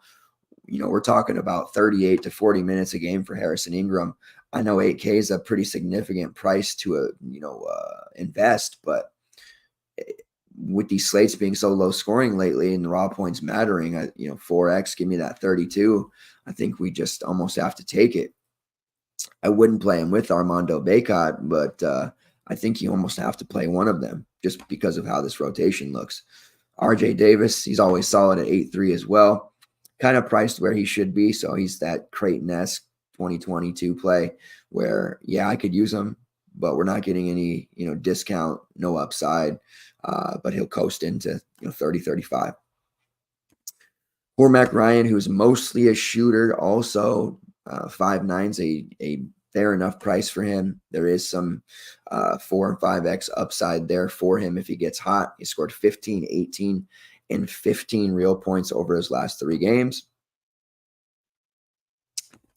we're talking about 38 to 40 minutes a game for Harrison Ingram. I know 8K is a pretty significant price to invest, but with these slates being so low scoring lately and the raw points mattering, 4X, give me that 32. I think we just almost have to take it. I wouldn't play him with Armando Baycott, but I think you almost have to play one of them just because of how this rotation looks. RJ Davis, he's always solid at 8.3 as well. Kind of priced where he should be, so he's that Creighton-esque 2022 play where, I could use him, but we're not getting any, discount, no upside, but he'll coast into 30, 35. Cormac Ryan, who's mostly a shooter, also 5.9's a fair enough price for him. There is some 4 and 5X upside there for him if he gets hot. He scored 15, 18, and 15 real points over his last 3 games.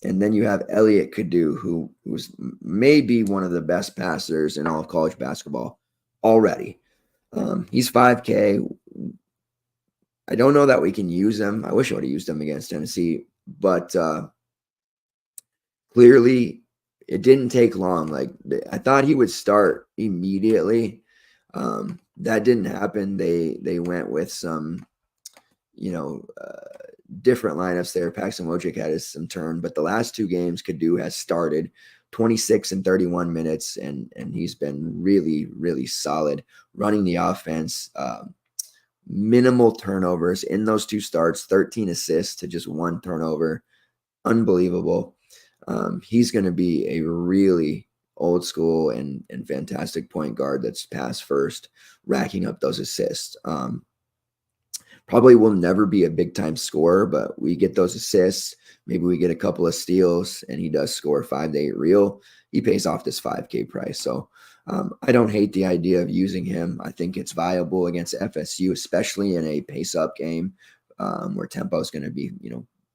And then you have Elliot Kadu, who was maybe one of the best passers in all of college basketball already. He's 5K. I don't know that we can use him. I wish I would have used him against Tennessee, but clearly it didn't take long. Like, I thought he would start immediately. That didn't happen. They went with some, different lineups there. Paxton Wojcik had some turn, but the last 2 games Kadu has started 26 and 31 minutes, and he's been really, really solid running the offense. Minimal turnovers in those 2 starts, 13 assists to just 1 turnover. Unbelievable. He's going to be a really old school and fantastic point guard that's pass first, racking up those assists. Probably will never be a big time scorer, but we get those assists. Maybe we get a couple of steals and he does score 5 to 8 real. He pays off this 5K price. So I don't hate the idea of using him. I think it's viable against FSU, especially in a pace up game where tempo is going to be,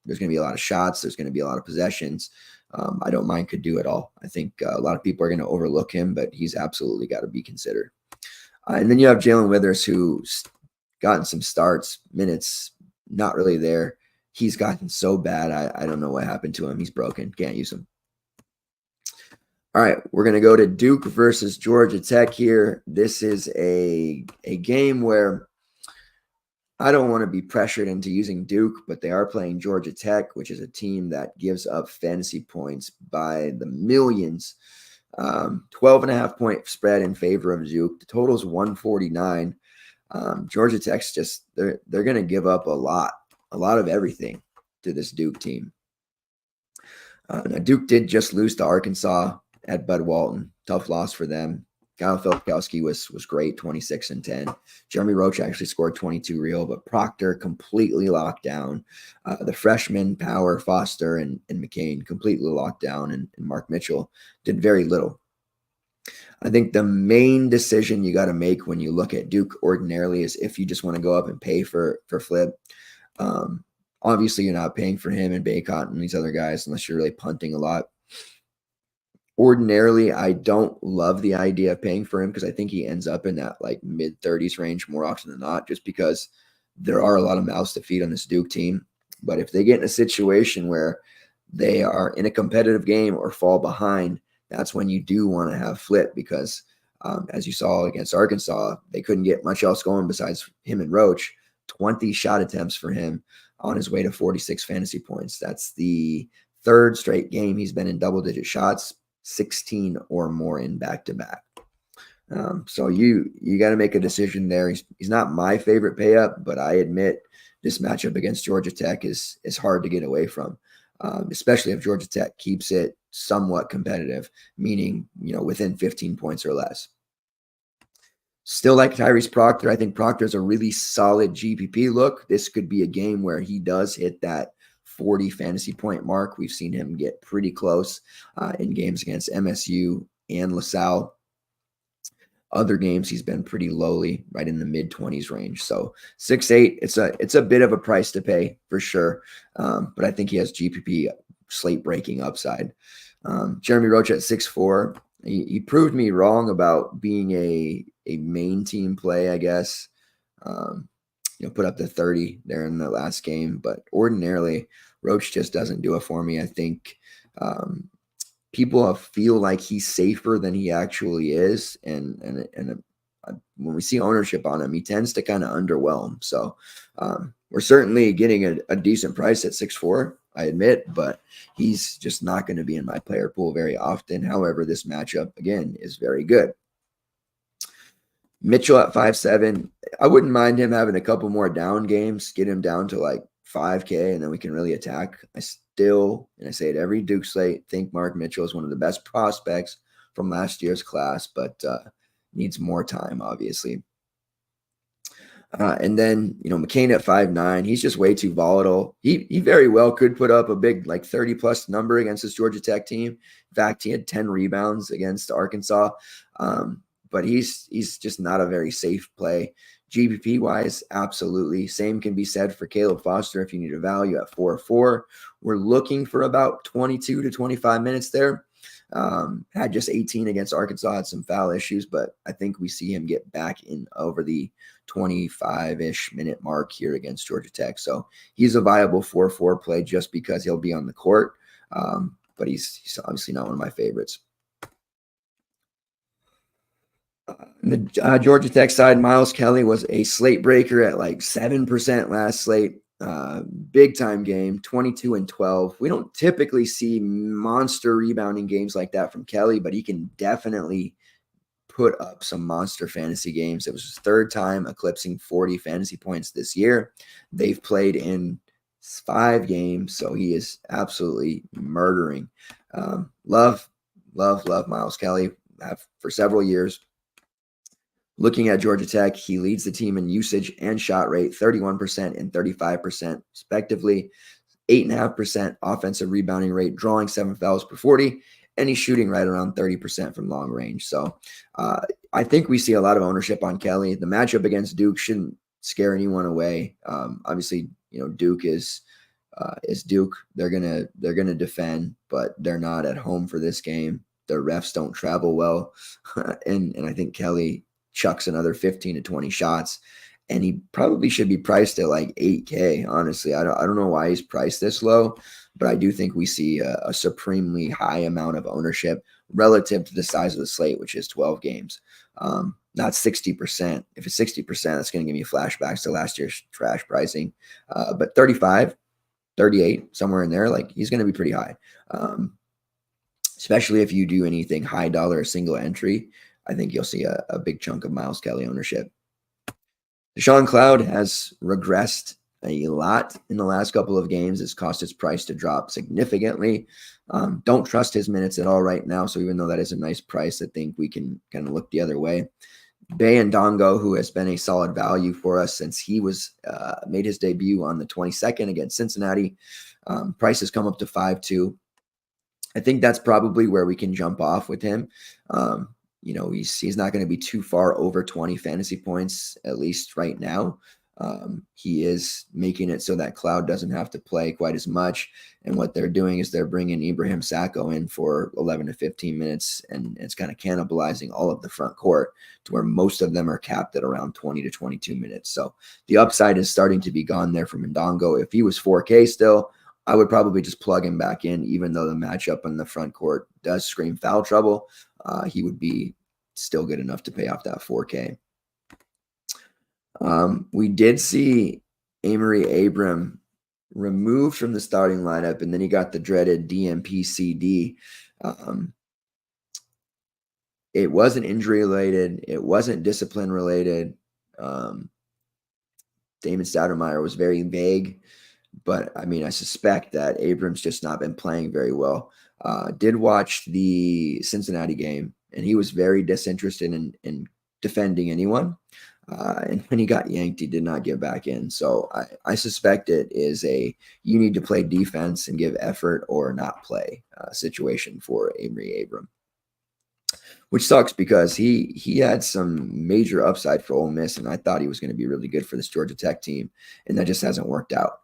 there's going to be a lot of shots. There's going to be a lot of possessions. I don't mind Kadu at all. I think a lot of people are going to overlook him, but he's absolutely got to be considered. And then you have Jalen Withers, who's gotten some starts, minutes, not really there. He's gotten so bad. I don't know what happened to him. He's broken. Can't use him. All right, we're going to go to Duke versus Georgia Tech here. This is a game where I don't want to be pressured into using Duke, but they are playing Georgia Tech, which is a team that gives up fantasy points by the millions. 12.5 point spread in favor of Duke. The total is 149. Georgia Tech's just, they're going to give up a lot of everything to this Duke team. Now Duke did just lose to Arkansas at Bud Walton. Tough loss for them. Kyle Filipowski was great, 26 and 10. Jeremy Roach actually scored 22 real, but Proctor completely locked down. The freshmen, Power, Foster, and McCain completely locked down, and Mark Mitchell did very little. I think the main decision you got to make when you look at Duke ordinarily is if you just want to go up and pay for Flip. Obviously, you're not paying for him and Baycott and these other guys unless you're really punting a lot. Ordinarily, I don't love the idea of paying for him because I think he ends up in that like mid-30s range more often than not, just because there are a lot of mouths to feed on this Duke team. But if they get in a situation where they are in a competitive game or fall behind, that's when you do want to have flip because as you saw against Arkansas, they couldn't get much else going besides him and Roach. 20 shot attempts for him on his way to 46 fantasy points. That's the third straight game he's been in double-digit shots, 16 or more in back-to-back. So you got to make a decision there. He's not my favorite pay up, but I admit this matchup against Georgia Tech is hard to get away from, especially if Georgia Tech keeps it somewhat competitive, meaning within 15 points or less. Still like Tyrese Proctor. I think Proctor's a really solid GPP look. This could be a game where he does hit that 40 fantasy point mark. We've seen him get pretty close in games against MSU and LaSalle. Other games he's been pretty lowly, right in the mid-20s range. So 6'8", it's a bit of a price to pay for sure. But I think he has GPP slate breaking upside. Jeremy Roach at 6'4". He proved me wrong about being a main team play, I guess. Put up the 30 there in the last game, but ordinarily Roach just doesn't do it for me. I think people feel like he's safer than he actually is, and when we see ownership on him, he tends to kind of underwhelm. So we're certainly getting a decent price at 6'4", I admit, but he's just not going to be in my player pool very often. However, this matchup, again, is very good. Mitchell at 5'7". I wouldn't mind him having a couple more down games, get him down to like 5K, and then we can really attack. I still, and I say it every Duke slate, think Mark Mitchell is one of the best prospects from last year's class, but needs more time, obviously. And then, McCain at 5'9", he's just way too volatile. He very well could put up a big, like 30-plus number against this Georgia Tech team. In fact, he had 10 rebounds against Arkansas. But he's just not a very safe play. GPP-wise, absolutely. Same can be said for Caleb Foster if you need a value at 4-4. We're looking for about 22 to 25 minutes there. Had just 18 against Arkansas, had some foul issues, but I think we see him get back in over the 25-ish minute mark here against Georgia Tech. So he's a viable 4-4 play just because he'll be on the court, but he's obviously not one of my favorites. The Georgia Tech side, Miles Kelly was a slate breaker at like 7% last slate. Big time game, 22 and 12. We don't typically see monster rebounding games like that from Kelly, but he can definitely put up some monster fantasy games. It was his third time eclipsing 40 fantasy points this year. They've played in 5 games, so he is absolutely murdering. Love Miles Kelly. Have for several years. Looking at Georgia Tech, he leads the team in usage and shot rate, 31% and 35% respectively, 8.5% offensive rebounding rate, drawing 7 fouls per 40, and he's shooting right around 30% from long range. So I think we see a lot of ownership on Kelly. The matchup against Duke shouldn't scare anyone away. Obviously, Duke is Duke. They're gonna defend, but they're not at home for this game. The refs don't travel well, and I think Kelly chucks another 15 to 20 shots, and he probably should be priced at like 8K. Honestly, I don't know why he's priced this low, but I do think we see a supremely high amount of ownership relative to the size of the slate, which is 12 games. Not 60%. If it's 60%, that's going to give me flashbacks to last year's trash pricing. But 35, 38, somewhere in there, like he's going to be pretty high. Especially if you do anything high dollar single entry, I think you'll see a big chunk of Miles Kelly ownership. Deshaun Cloud has regressed a lot in the last couple of games. It's caused his price to drop significantly. Don't trust his minutes at all right now. So even though that is a nice price, I think we can kind of look the other way. Bay and Dongo, who has been a solid value for us since he was made his debut on the 22nd against Cincinnati. Price has come up to 5.2. I think that's probably where we can jump off with him. He's not going to be too far over 20 fantasy points, at least right now. He is making it so that Cloud doesn't have to play quite as much. And what they're doing is they're bringing Ibrahim Sacco in for 11 to 15 minutes, and it's kind of cannibalizing all of the front court to where most of them are capped at around 20 to 22 minutes. So the upside is starting to be gone there from Ndongo. If he was 4K still, I would probably just plug him back in, even though the matchup on the front court does scream foul trouble. He would be still good enough to pay off that 4K. We did see Amory Abram removed from the starting lineup, and then he got the dreaded DMPCD. It wasn't injury related. It wasn't discipline related. Damon Stoudemire was very vague, but I mean, I suspect that Abrams just not been playing very well. Did watch the Cincinnati game, and he was very disinterested in defending anyone. And when he got yanked, he did not get back in. So I suspect it is a you need to play defense and give effort or not play situation for Amory Abram, which sucks because he had some major upside for Ole Miss, and I thought he was going to be really good for this Georgia Tech team, and that just hasn't worked out.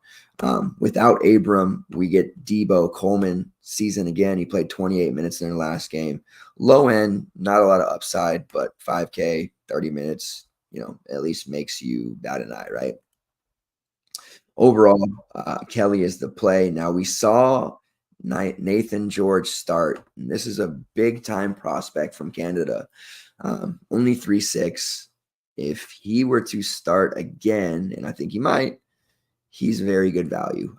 Without Abram, we get Debo Coleman season again. He played 28 minutes in their last game. Low end, not a lot of upside, but 5K, 30 minutes, at least makes you bat an eye, right? Overall, Kelly is the play. Now, we saw Nathan George start. And this is a big-time prospect from Canada. Only 3.6. If he were to start again, and I think he might, he's very good value.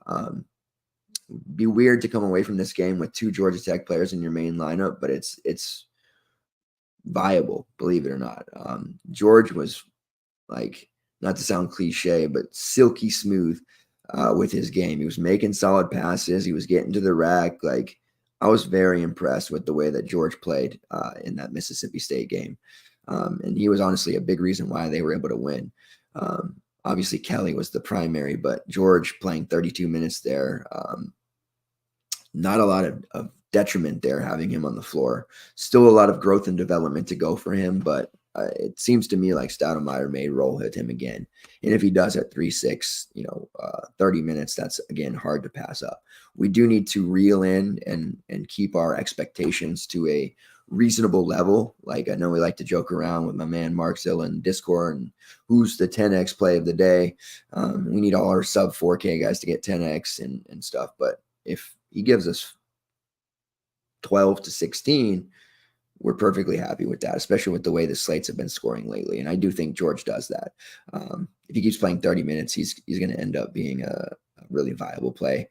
Be weird to come away from this game with 2 Georgia Tech players in your main lineup, but it's viable, believe it or not. George was like, not to sound cliche, but silky smooth with his game. He was making solid passes. He was getting to the rack. Like, I was very impressed with the way that George played in that Mississippi State game. And he was honestly a big reason why they were able to win. Obviously, Kelly was the primary, but George playing 32 minutes there, not a lot of detriment there having him on the floor. Still a lot of growth and development to go for him, but it seems to me like Stoudemire may roll hit him again. And if he does at 3.6, 30 minutes, that's, again, hard to pass up. We do need to reel in and keep our expectations to a reasonable level. Like, I know we like to joke around with my man Mark Zilla in Discord and who's the 10X play of the day. We need all our sub 4K guys to get 10X and stuff. But if he gives us 12 to 16, we're perfectly happy with that, especially with the way the slates have been scoring lately. And I do think George does that. If he keeps playing 30 minutes, he's going to end up being a really viable play.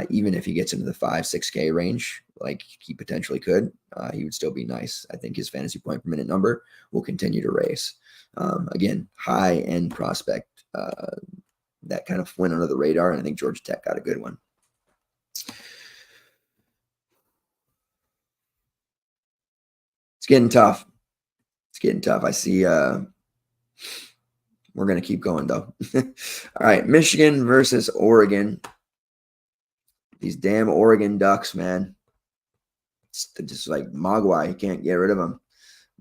Even if he gets into the 5-6K range, like he potentially could, he would still be nice. I think his fantasy point per minute number will continue to raise. Again, high end prospect that kind of went under the radar. And I think Georgia Tech got a good one. It's getting tough. I see we're going to keep going, though. All right, Michigan versus Oregon. These damn Oregon Ducks, man. It's just like Mogwai. You can't get rid of them.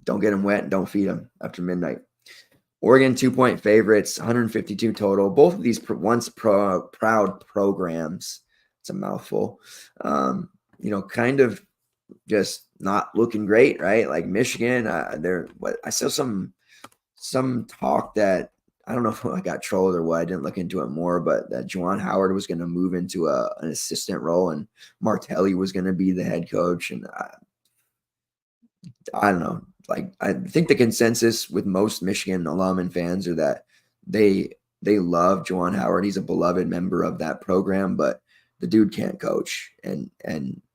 Don't get them wet and don't feed them after midnight. Oregon 2-point favorites, 152 total. Both of these once proud programs. It's a mouthful. Kind of just not looking great, right? Like Michigan, I saw some talk that, I don't know if I got trolled or what. I didn't look into it more, but that Juwan Howard was going to move into an assistant role and Martelli was going to be the head coach. And I don't know. Like, I think the consensus with most Michigan alum and fans are that they love Juwan Howard. He's a beloved member of that program, but the dude can't coach, and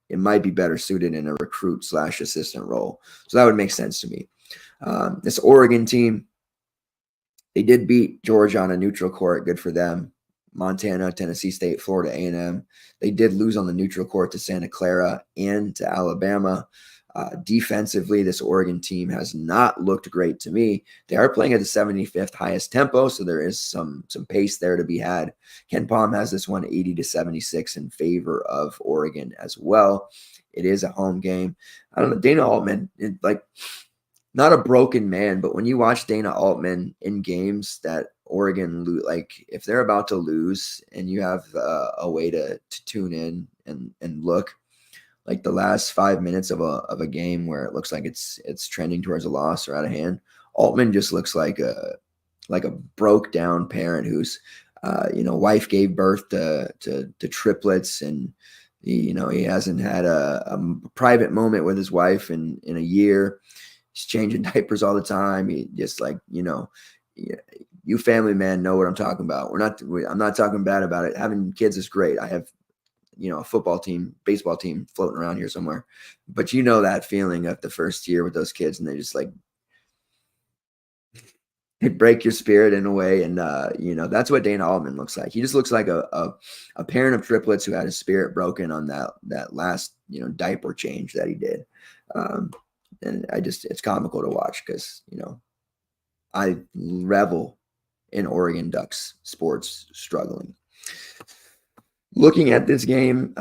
it might be better suited in a recruit/assistant role. So that would make sense to me. This Oregon team, they did beat Georgia on a neutral court. Good for them. Montana, Tennessee State, Florida A&M. They did lose on the neutral court to Santa Clara and to Alabama. Defensively, this Oregon team has not looked great to me. They are playing at the 75th highest tempo, so there is some pace there to be had. Ken Palm has this one 80-76 in favor of Oregon as well. It is a home game. I don't know, Dana Altman, not a broken man, but when you watch Dana Altman in games that Oregon like if they're about to lose and you have a way to tune in and look, like the last 5 minutes of a game where it looks like it's trending towards a loss or out of hand, Altman just looks like a broke down parent who's wife gave birth to triplets, and he hasn't had a private moment with his wife in a year. He's changing diapers all the time. He just you family man know what I'm talking about. I'm not talking bad about it. Having kids is great. I have, a football team, baseball team floating around here somewhere, but that feeling of the first year with those kids, and they just they break your spirit in a way. And, that's what Dana Altman looks like. He just looks like a parent of triplets who had his spirit broken on that last, diaper change that he did. And it's comical to watch because, I revel in Oregon Ducks sports struggling. Looking at this game,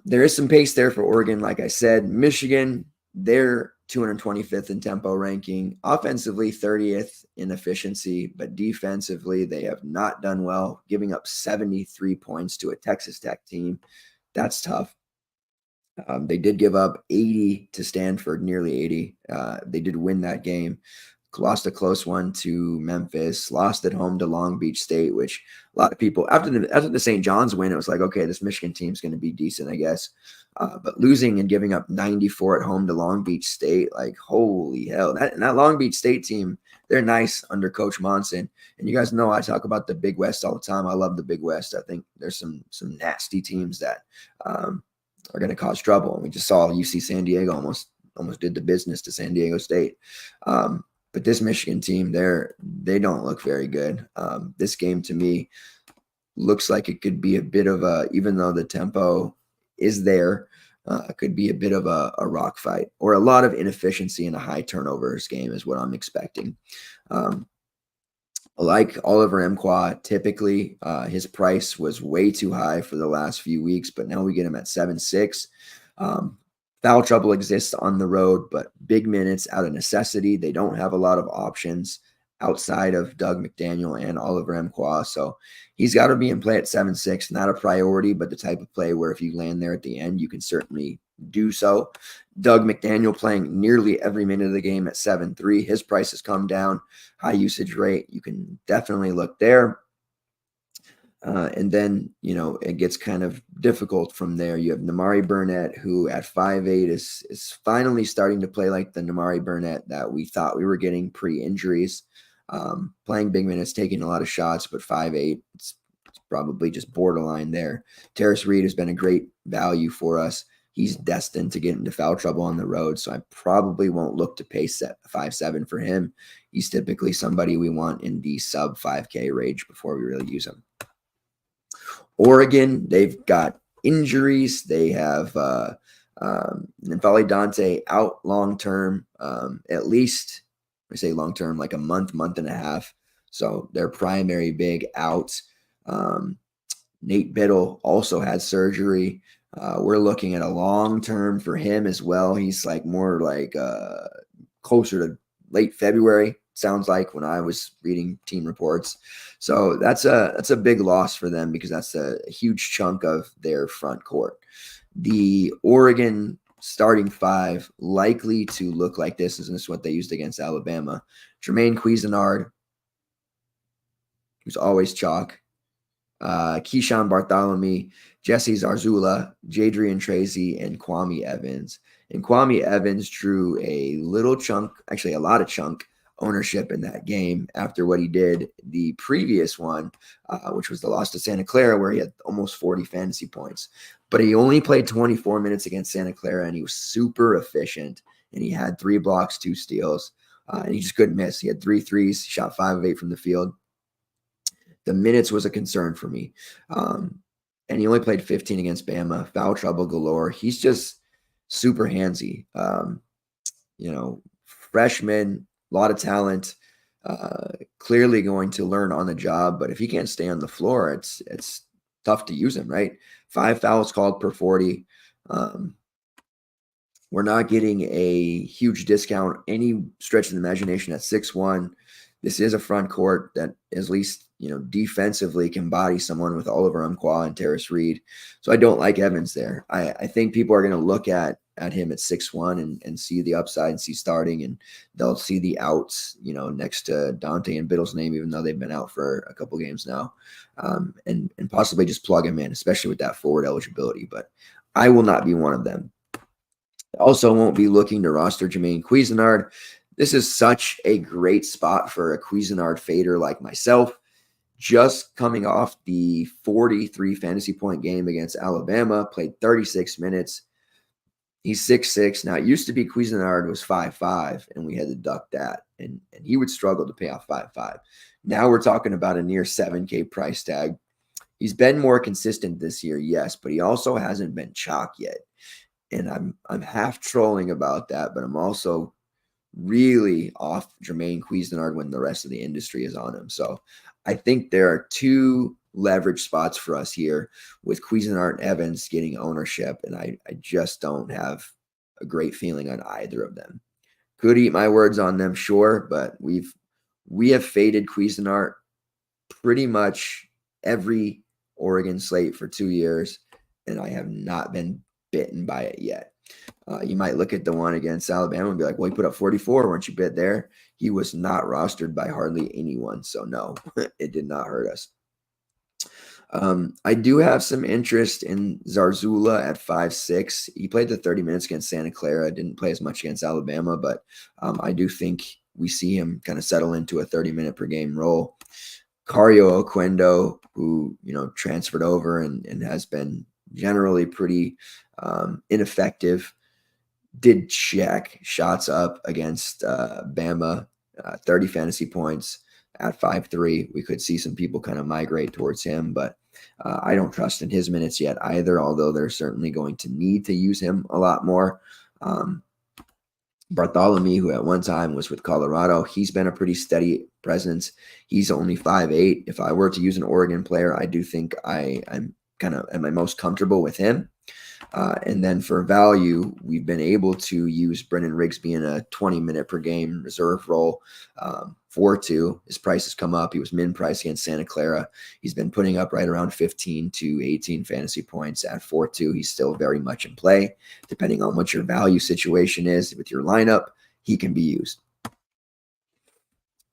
there is some pace there for Oregon. Like I said, Michigan, they're 225th in tempo ranking, offensively 30th in efficiency, but defensively they have not done well, giving up 73 points to a Texas Tech team. That's tough. They did give up 80 to Stanford, nearly 80. They did win that game. Lost a close one to Memphis, lost at home to Long Beach State, which a lot of people, after the St. John's win, it was like, okay, this Michigan team's going to be decent, I guess. But losing and giving up 94 at home to Long Beach State, like, holy hell. That Long Beach State team, they're nice under Coach Monson. And you guys know I talk about the Big West all the time. I love the Big West. I think there's some nasty teams that are going to cause trouble. And we just saw UC San Diego almost did the business to San Diego State. But this Michigan team, they don't look very good. This game to me looks like it could be a bit of even though the tempo is there, it could be a bit of a rock fight or a lot of inefficiency in a high turnovers game is what I'm expecting. Like Oliver Mkwa, typically his price was way too high for the last few weeks, but now we get him at 7.6. Foul trouble exists on the road, but big minutes out of necessity. They don't have a lot of options outside of Doug McDaniel and Oliver Mkwa. So he's got to be in play at 7.6, not a priority, but the type of play where if you land there at the end, you can certainly do so. Doug McDaniel playing nearly every minute of the game at 7.3. His price has come down. High usage rate. You can definitely look there. And then, it gets kind of difficult from there. You have Namari Burnett, who at 5'8 is finally starting to play like the Namari Burnett that we thought we were getting pre-injuries. Playing big minutes, taking a lot of shots, but 5'8, it's probably just borderline there. Terrace Reed has been a great value for us. He's destined to get into foul trouble on the road, so I probably won't look to pay 5.7 for him. He's typically somebody we want in the sub 5K range before we really use him. Oregon, they've got injuries. They have N'Faly Dante out long-term, at least, I say long-term, like a month and a half. So their primary big out. Nate Biddle also had surgery. We're looking at a long-term for him as well. He's more closer to late February. Sounds like when I was reading team reports. So that's a big loss for them because that's a huge chunk of their front court. The Oregon starting five likely to look like this. Isn't this what they used against Alabama? Jermaine Cuisinart, who's always chalk. Keyshawn Bartholomew, Jesse Zarzula, Jadrian Tracy, and Kwame Evans. And Kwame Evans drew a lot of chunk ownership in that game after what he did the previous one, which was the loss to Santa Clara, where he had almost 40 fantasy points. But he only played 24 minutes against Santa Clara, and he was super efficient. And he had 3 blocks, 2 steals, and he just couldn't miss. He had 3 threes, shot 5 of 8 from the field. The minutes was a concern for me. And he only played 15 against Bama. Foul trouble galore. He's just super handsy. Freshman, a lot of talent, clearly going to learn on the job. But if he can't stay on the floor, it's tough to use him, right? 5 fouls called per 40. We're not getting a huge discount any stretch of the imagination at 6'1". This is a front court that at least, defensively can body someone with Oliver Mkwa and Terrace Reed. So I don't like Evans there. I think people are going to look at at him at 6'1" and see the upside and see starting, and they'll see the outs, next to Dante and Biddle's name, even though they've been out for a couple games now, and possibly just plug him in, especially with that forward eligibility. But I will not be one of them. Also won't be looking to roster Jermaine Cuisinart. This is such a great spot for a Cuisinart fader like myself. Just coming off the 43 fantasy point game against Alabama, played 36 minutes. He's 6'6". Now, it used to be Cuisinart was 5'5", and we had to duck that, and he would struggle to pay off 5'5". Now we're talking about a near $7K price tag. He's been more consistent this year, yes, but he also hasn't been chalk yet. And I'm half trolling about that, but I'm also really off Jermaine Cuisinart when the rest of the industry is on him. So I think there are two leverage spots for us here with Cuisinart and Evans getting ownership, and I just don't have a great feeling on either of them. Could eat my words on them, sure, but we have faded Cuisinart pretty much every Oregon slate for 2 years, and I have not been bitten by it yet. You might look at the one against Alabama and be like, well, he put up 44. Weren't you bit there? He was not rostered by hardly anyone. So no, it did not hurt us. I do have some interest in Zarzula at 5'6". He played the 30 minutes against Santa Clara. Didn't play as much against Alabama, but I do think we see him kind of settle into a 30-minute per game role. Cario Oquendo, who, transferred over and has been generally pretty ineffective, did check shots up against Bama, 30 fantasy points at 5'3". We could see some people kind of migrate towards him, but I don't trust in his minutes yet either, although they're certainly going to need to use him a lot more. Bartholomew, who at one time was with Colorado, he's been a pretty steady presence. He's only 5'8". If I were to use an Oregon player, I do think I'm kind of am I most comfortable with him. And then for value, we've been able to use Brennan Rigsby in a 20-minute per game reserve role. 4-2. His price has come up. He was min price against Santa Clara. He's been putting up right around 15 to 18 fantasy points at 4-2. He's still very much in play. Depending on what your value situation is with your lineup, he can be used.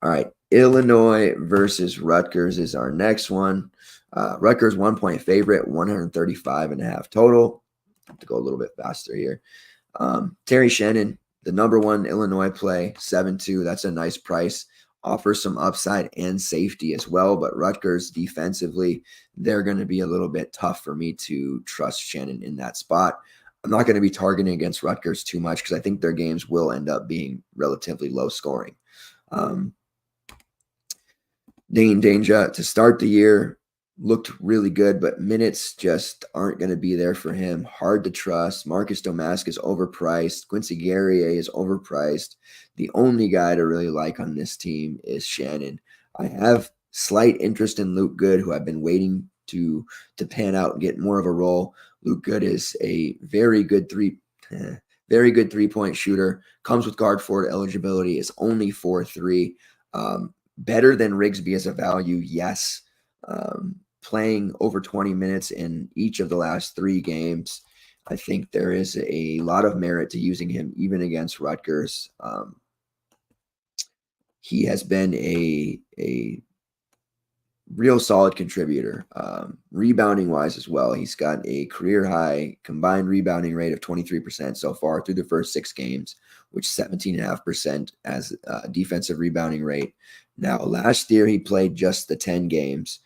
All right. Illinois versus Rutgers is our next one. Rutgers 1-point favorite, 135.5 total. I have to go a little bit faster here. Terry Shannon, the number one Illinois play, 7-2. That's a nice price. Offers some upside and safety as well. But Rutgers defensively, they're going to be a little bit tough for me to trust Shannon in that spot. I'm not going to be targeting against Rutgers too much because I think their games will end up being relatively low scoring. Dane Danger to start the year looked really good, but minutes just aren't going to be there for him. Hard to trust. Marcus Domask is overpriced. Quincy Guerrier is overpriced. The only guy to really like on this team is Shannon. I have slight interest in Luke Good, who I've been waiting to pan out and get more of a role. Luke Good is a very good three-point shooter. Comes with guard forward eligibility. Is only 4'3". Better than Rigsby as a value, yes. Playing over 20 minutes in each of the last 3 games, I think there is a lot of merit to using him even against Rutgers. He has been a real solid contributor, rebounding wise as well. He's got a career high combined rebounding rate of 23% so far through the first 6 games, which is 17.5% as a defensive rebounding rate. Now, last year he played just the 10 games,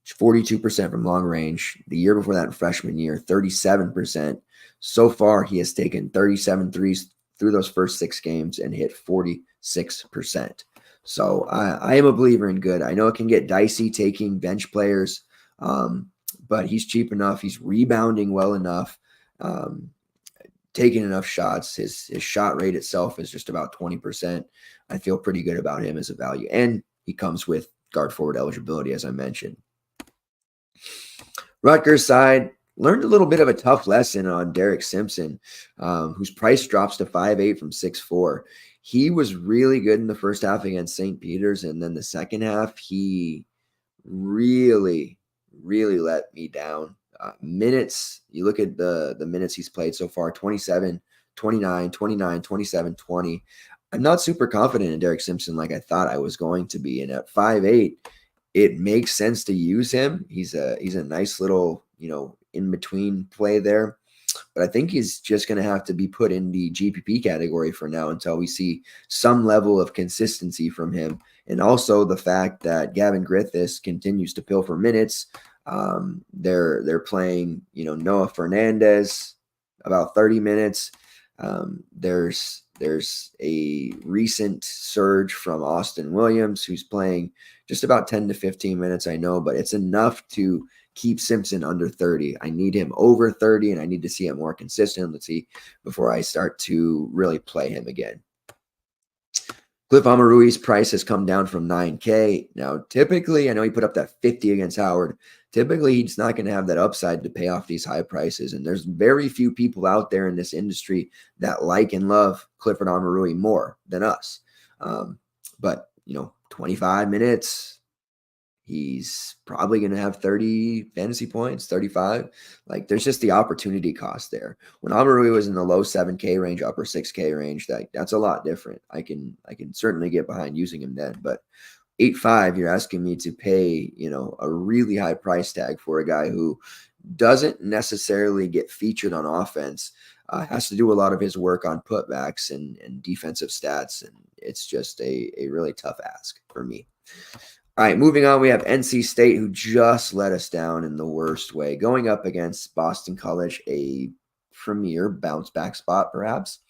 42% from long range. The year before that, in freshman year, 37%. So far, he has taken 37 threes through those first 6 games and hit 46%. So I am a believer in Good. I know it can get dicey taking bench players, but he's cheap enough. He's rebounding well enough, taking enough shots. His shot rate itself is just about 20%. I feel pretty good about him as a value. And he comes with guard forward eligibility, as I mentioned. Rutgers side, learned a little bit of a tough lesson on Derek Simpson, whose price drops to 5'8" from 6'4". He was really good in the first half against St. Peter's, and then the second half, he really let me down. Minutes, you look at the minutes he's played so far, 27, 29, 29, 27, 20. I'm not super confident in Derek Simpson like I thought I was going to be. And at 5'8", it makes sense to use him. He's a nice little, in between play there. But I think he's just going to have to be put in the GPP category for now until we see some level of consistency from him. And also the fact that Gavin Griffiths continues to pilfer minutes. They're playing, Noah Fernandez about 30 minutes. There's a recent surge from Austin Williams, who's playing just about 10 to 15 minutes, I know, but it's enough to keep Simpson under 30. I need him over 30, and I need to see him more consistently before I start to really play him again. Cliff Amarui's price has come down from $9K. Now, typically, I know he put up that 50 against Howard. Typically, he's not going to have that upside to pay off these high prices. And there's very few people out there in this industry that like and love Clifford Omarui more than us. But 25 minutes, he's probably going to have 30 fantasy points, 35. Like, there's just the opportunity cost there. When Omarui was in the low 7K range, upper 6K range, that's a lot different. I can certainly get behind using him then. But 8.5, you're asking me to pay, a really high price tag for a guy who doesn't necessarily get featured on offense, has to do a lot of his work on putbacks and defensive stats. And it's just a really tough ask for me. All right, moving on, we have NC State, who just let us down in the worst way, going up against Boston College, a premier bounce back spot, perhaps.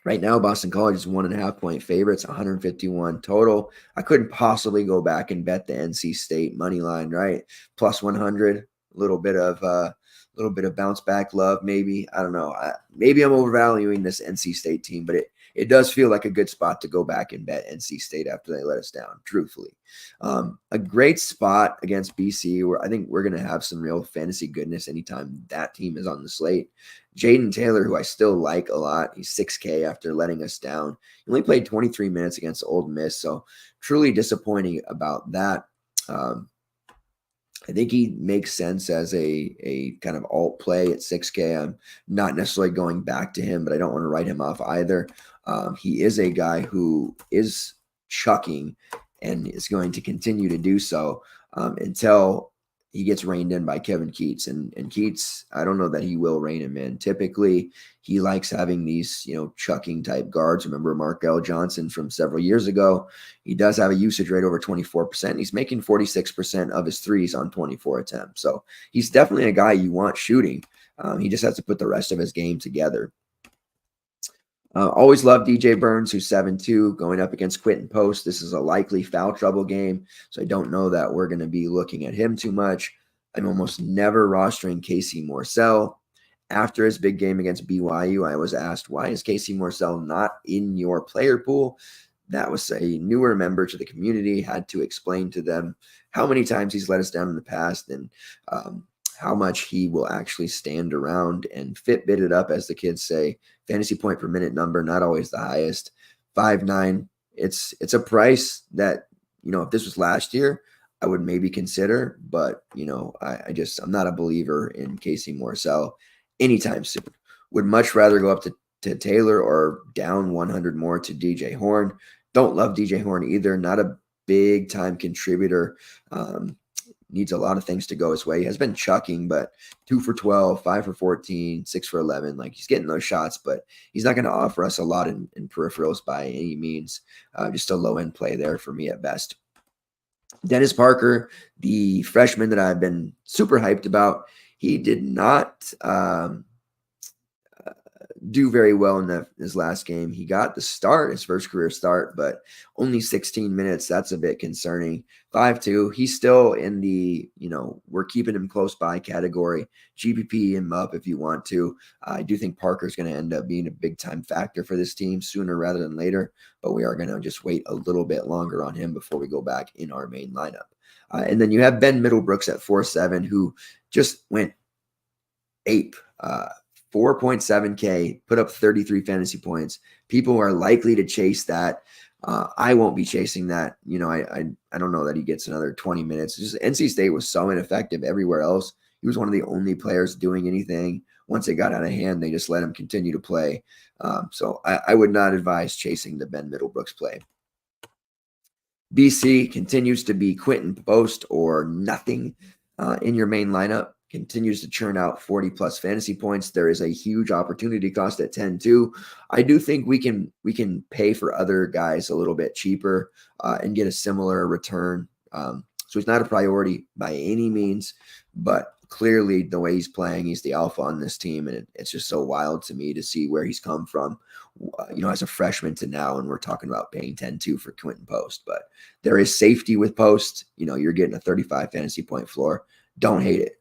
Right now, Boston College is 1.5 point favorites, 151 total. I couldn't possibly go back and bet the NC State money line, right? Plus 100, a little bit of bounce back love, maybe. I don't know. Maybe I'm overvaluing this NC State team, but it does feel like a good spot to go back and bet NC State after they let us down, truthfully. A great spot against BC, where I think we're going to have some real fantasy goodness anytime that team is on the slate. Jaden Taylor, who I still like a lot, he's 6K after letting us down. He only played 23 minutes against Ole Miss, so truly disappointing about that. I think he makes sense as a kind of alt play at 6K. I'm not necessarily going back to him, but I don't want to write him off either. He is a guy who is chucking and is going to continue to do so until he gets reined in by Kevin Keats. And Keats, I don't know that he will rein him in. Typically, he likes having these, chucking type guards. Remember Markel Johnson from several years ago? He does have a usage rate over 24%. He's making 46% of his threes on 24 attempts. So he's definitely a guy you want shooting. He just has to put the rest of his game together. Always love DJ Burns, who's 7-2, going up against Quentin Post. This is a likely foul trouble game, so I don't know that we're going to be looking at him too much. I'm almost never rostering Casey Morsell. After his big game against BYU, I was asked, why is Casey Morsell not in your player pool? That was a newer member to the community, had to explain to them how many times he's let us down in the past and how much he will actually stand around and Fitbit it up, as the kids say. Fantasy point per minute number, not always the highest. 5.9. It's a price that, if this was last year, I would maybe consider, but I'm not a believer in Casey Morsell anytime soon. Would much rather go up to Taylor or down 100 more to DJ Horn. Don't love DJ Horn either. Not a big time contributor. Needs a lot of things to go his way. He has been chucking, but 2 for 12, 5 for 14, 6 for 11. Like, he's getting those shots, but he's not going to offer us a lot in peripherals by any means. Just a low-end play there for me at best. Dennis Parker, the freshman that I've been super hyped about, he did not do very well in his last game. He got the start, his first career start, but only 16 minutes. That's a bit concerning. 5.2. He's still in the, we're keeping him close by category. GPP him up if you want to. I do think Parker's going to end up being a big time factor for this team sooner rather than later, but we are going to just wait a little bit longer on him before we go back in our main lineup. And then you have Ben Middlebrooks at 4.7, who just went ape. 4.7K, put up 33 fantasy points. People are likely to chase that. I won't be chasing that. I don't know that he gets another 20 minutes. Just NC State was so ineffective everywhere else. He was one of the only players doing anything. Once it got out of hand, they just let him continue to play. So I would not advise chasing the Ben Middlebrooks play. BC continues to be Quentin Post or nothing in your main lineup. Continues to churn out 40+ fantasy points. There is a huge opportunity cost at 10-2. I do think we can pay for other guys a little bit cheaper and get a similar return. So he's not a priority by any means, but clearly the way he's playing, he's the alpha on this team, and it's just so wild to me to see where he's come from, as a freshman to now, and we're talking about paying 10-2 for Quentin Post. But there is safety with Post. You're getting a 35 fantasy point floor. Don't hate it.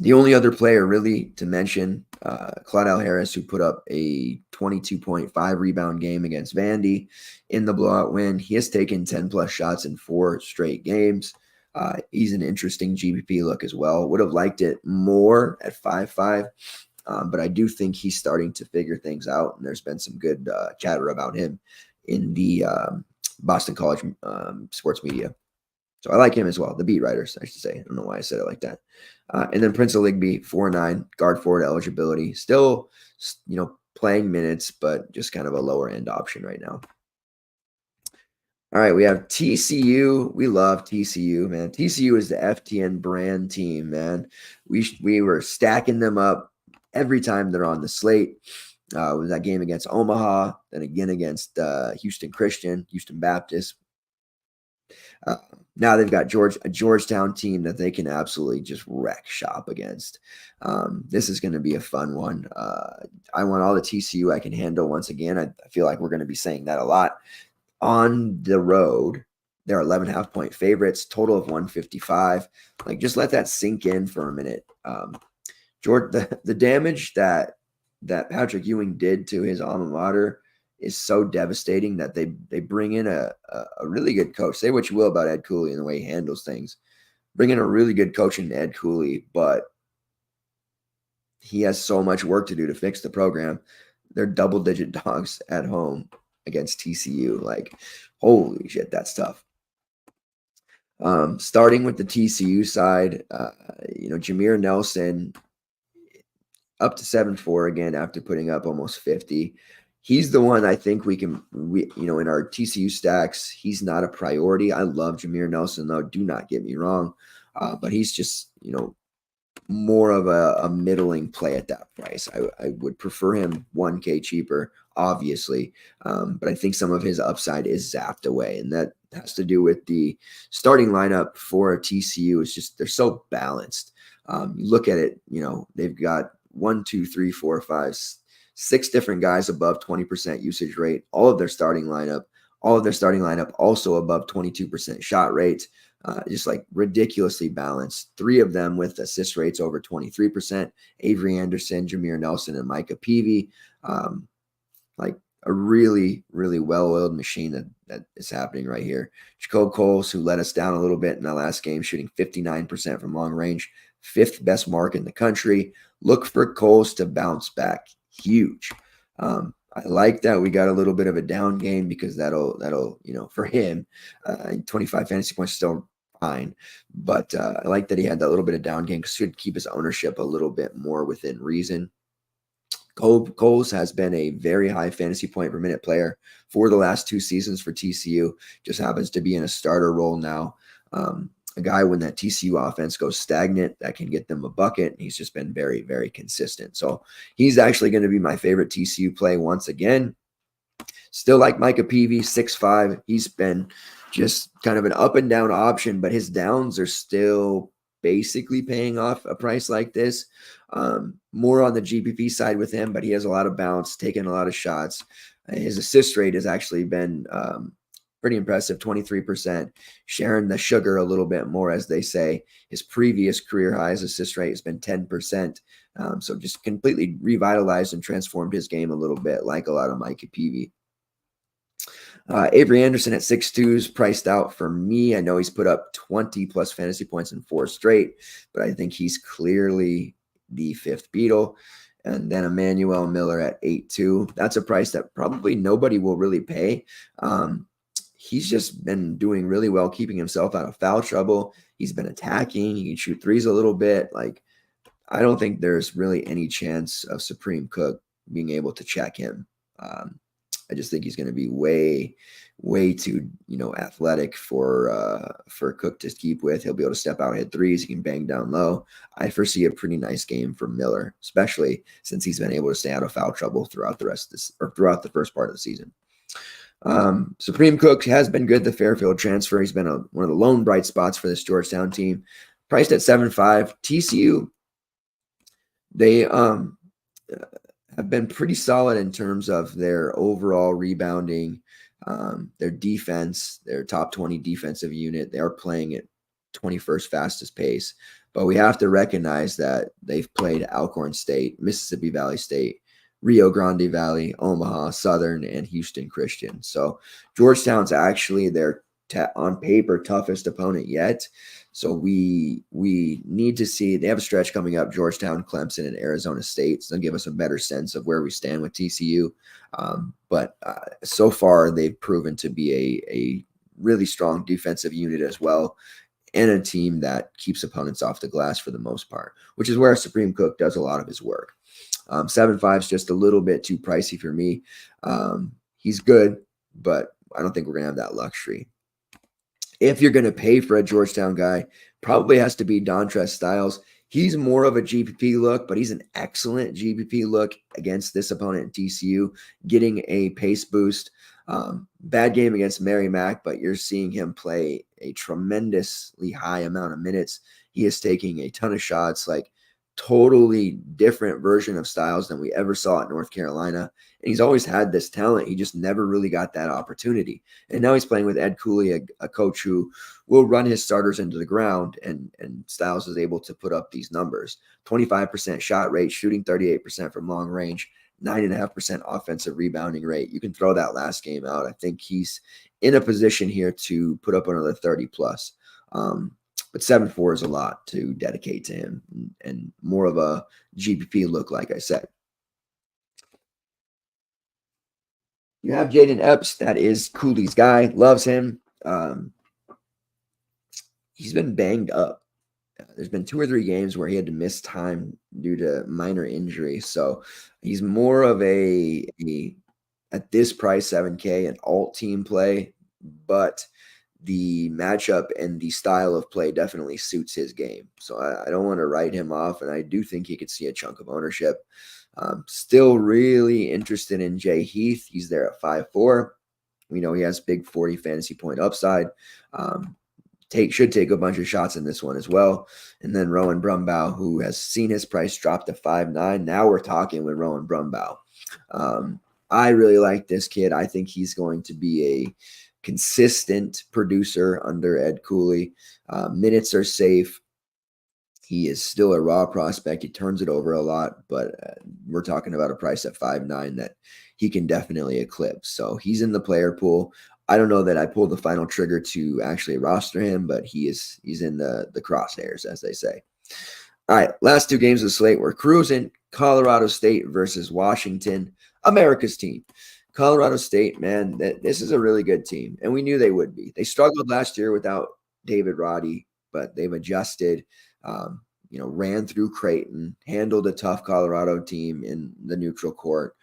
The only other player really to mention, Claudel Harris, who put up a 22.5 rebound game against Vandy in the blowout win. He has taken 10+ shots in 4 straight games. He's an interesting GPP look as well. Would have liked it more at 5.5, but I do think he's starting to figure things out, and there's been some good chatter about him in the Boston College sports media. So I like him as well. The beat writers, I should say. I don't know why I said it like that. And then Prince of Ligby, 4.9, guard forward eligibility. Still, playing minutes, but just kind of a lower end option right now. All right, we have TCU. We love TCU, man. TCU is the FTN brand team, man. We were stacking them up every time they're on the slate. With that game against Omaha, then again against Houston Baptist. Now they've got a Georgetown team that they can absolutely just wreck shop against. This is going to be a fun one. I want all the TCU I can handle once again. I feel like we're going to be saying that a lot. On the road, they're 11.5 point favorites, total of 155. Just let that sink in for a minute. The damage that Patrick Ewing did to his alma mater is so devastating that they bring in a really good coach. Say what you will about Ed Cooley and the way he handles things. Bring in a really good coach in Ed Cooley, but he has so much work to do to fix the program. They're double-digit dogs at home against TCU. Holy shit, that's tough. Starting with the TCU side, Jameer Nelson up to 7.4 again after putting up almost 50. He's the one I think we in our TCU stacks, he's not a priority. I love Jameer Nelson, though. Do not get me wrong. But he's just, more of a middling play at that price. I would prefer him 1K cheaper, obviously. But I think some of his upside is zapped away. And that has to do with the starting lineup for a TCU. It's just, they're so balanced. You look at it, they've got 1, 2, 3, 4, 5, 6 different guys above 20% usage rate. All of their starting lineup also above 22% shot rate. Just ridiculously balanced. 3 of them with assist rates over 23%. Avery Anderson, Jameer Nelson, and Micah Peavy. A really, really well-oiled machine that is happening right here. Jacob Coles, who let us down a little bit in the last game, shooting 59% from long range, 5th best mark in the country. Look for Coles to bounce back huge. I like that we got a little bit of a down game because that'll for him, 25 fantasy points still fine, but I like that he had that little bit of down game because should keep his ownership a little bit more within reason. Coles has been a very high fantasy point per minute player for the last 2 seasons for TCU. Just happens to be in a starter role now. A guy when that TCU offense goes stagnant that can get them a bucket. He's just been very, very consistent. So he's actually going to be my favorite TCU play once again. Still like Micah Peavy, 6'5". He's been just kind of an up and down option, but his downs are still basically paying off a price like this. More on the GPP side with him, but he has a lot of bounce, taking a lot of shots. His assist rate has actually been pretty impressive, 23%, sharing the sugar a little bit more, as they say. His previous career highest assist rate has been 10%. So just completely revitalized and transformed his game a little bit, like a lot of Micah Peavy. Avery Anderson at 6'2" is priced out for me. I know he's put up 20+ fantasy points in 4 straight, but I think he's clearly the 5th Beatle. and then Emmanuel Miller at 8.2. That's a price that probably nobody will really pay. He's just been doing really well, keeping himself out of foul trouble. He's been attacking. He can shoot threes a little bit. Like, I don't think there's really any chance of Supreme Cook being able to check him. I just think he's going to be way too, athletic for Cook to keep with. He'll be able to step out, hit threes. He can bang down low. I foresee a pretty nice game from Miller, especially since he's been able to stay out of foul trouble throughout the rest of this, or throughout the first part of the season. Supreme Cook has been good. The Fairfield transfer. He's been one of the lone bright spots for this Georgetown team. Priced at 7.5. TCU, they have been pretty solid in terms of their overall rebounding, their defense, their top 20 defensive unit. They are playing at 21st fastest pace, but we have to recognize that they've played Alcorn State, Mississippi Valley State, Rio Grande Valley, Omaha, Southern, and Houston Christian. So Georgetown's actually their on paper toughest opponent yet. So we need to see, they have a stretch coming up, Georgetown, Clemson, and Arizona State. So they'll give us a better sense of where we stand with TCU. But so far, they've proven to be a really strong defensive unit as well, and a team that keeps opponents off the glass for the most part, which is where Supreme Cook does a lot of his work. 7.5 is just a little bit too pricey for me. He's good, but I don't think we're going to have that luxury. If you're going to pay for a Georgetown guy, probably has to be Dontrez Styles. He's more of a GPP look, but he's an excellent GPP look against this opponent, TCU, getting a pace boost. Bad game against Mary Mac, but you're seeing him play a tremendously high amount of minutes. He is taking a ton of shots, like totally different version of Styles than we ever saw at North Carolina. And he's always had this talent. He just never really got that opportunity. And now he's playing with Ed Cooley, a coach who will run his starters into the ground, and Styles is able to put up these numbers. 25% shot rate, shooting 38% from long range, 9.5% offensive rebounding rate. You can throw that last game out. I think he's in a position here to put up another 30 plus. But 7.4 is a lot to dedicate to him, and more of a GPP look, like I said. You have Jaden Epps. That is Cooley's guy. Loves him. He's been banged up. There's been 2 or 3 games where he had to miss time due to minor injury. So he's more of at this price, 7K, an alt team play, but the matchup and the style of play definitely suits his game. So I don't want to write him off, and I do think he could see a chunk of ownership. Still really interested in Jay Heath. He's there at 5.4. We know he has big 40 fantasy point upside. Should take a bunch of shots in this one as well. And then Rowan Brumbaugh, who has seen his price drop to 5.9. Now we're talking with Rowan Brumbaugh. I really like this kid. I think he's going to be a consistent producer under Ed Cooley. Minutes are safe. He is still a raw prospect. He turns it over a lot, but we're talking about a price at 5.9 that he can definitely eclipse. So he's in the player pool. I don't know that I pulled the final trigger to actually roster him, but he's in the crosshairs, as they say. All right, last 2 games of the slate. We're cruising. Colorado State versus Washington, America's team. Colorado State, man, this is a really good team, and we knew they would be. They struggled last year without David Roddy, but they've adjusted. Ran through Creighton, handled a tough Colorado team in the neutral court.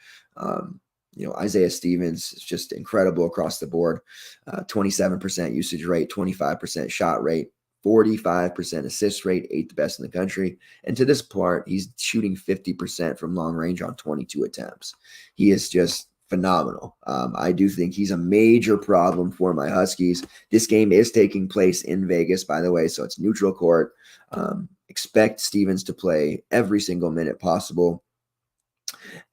Isaiah Stevens is just incredible across the board. 27% usage rate, 25% shot rate, 45% assist rate, 8th best in the country. And to this part, he's shooting 50% from long range on 22 attempts. He is just phenomenal. I do think he's a major problem for my Huskies. This game is taking place in Vegas, by the way, so it's neutral court. Expect Stevens to play every single minute possible.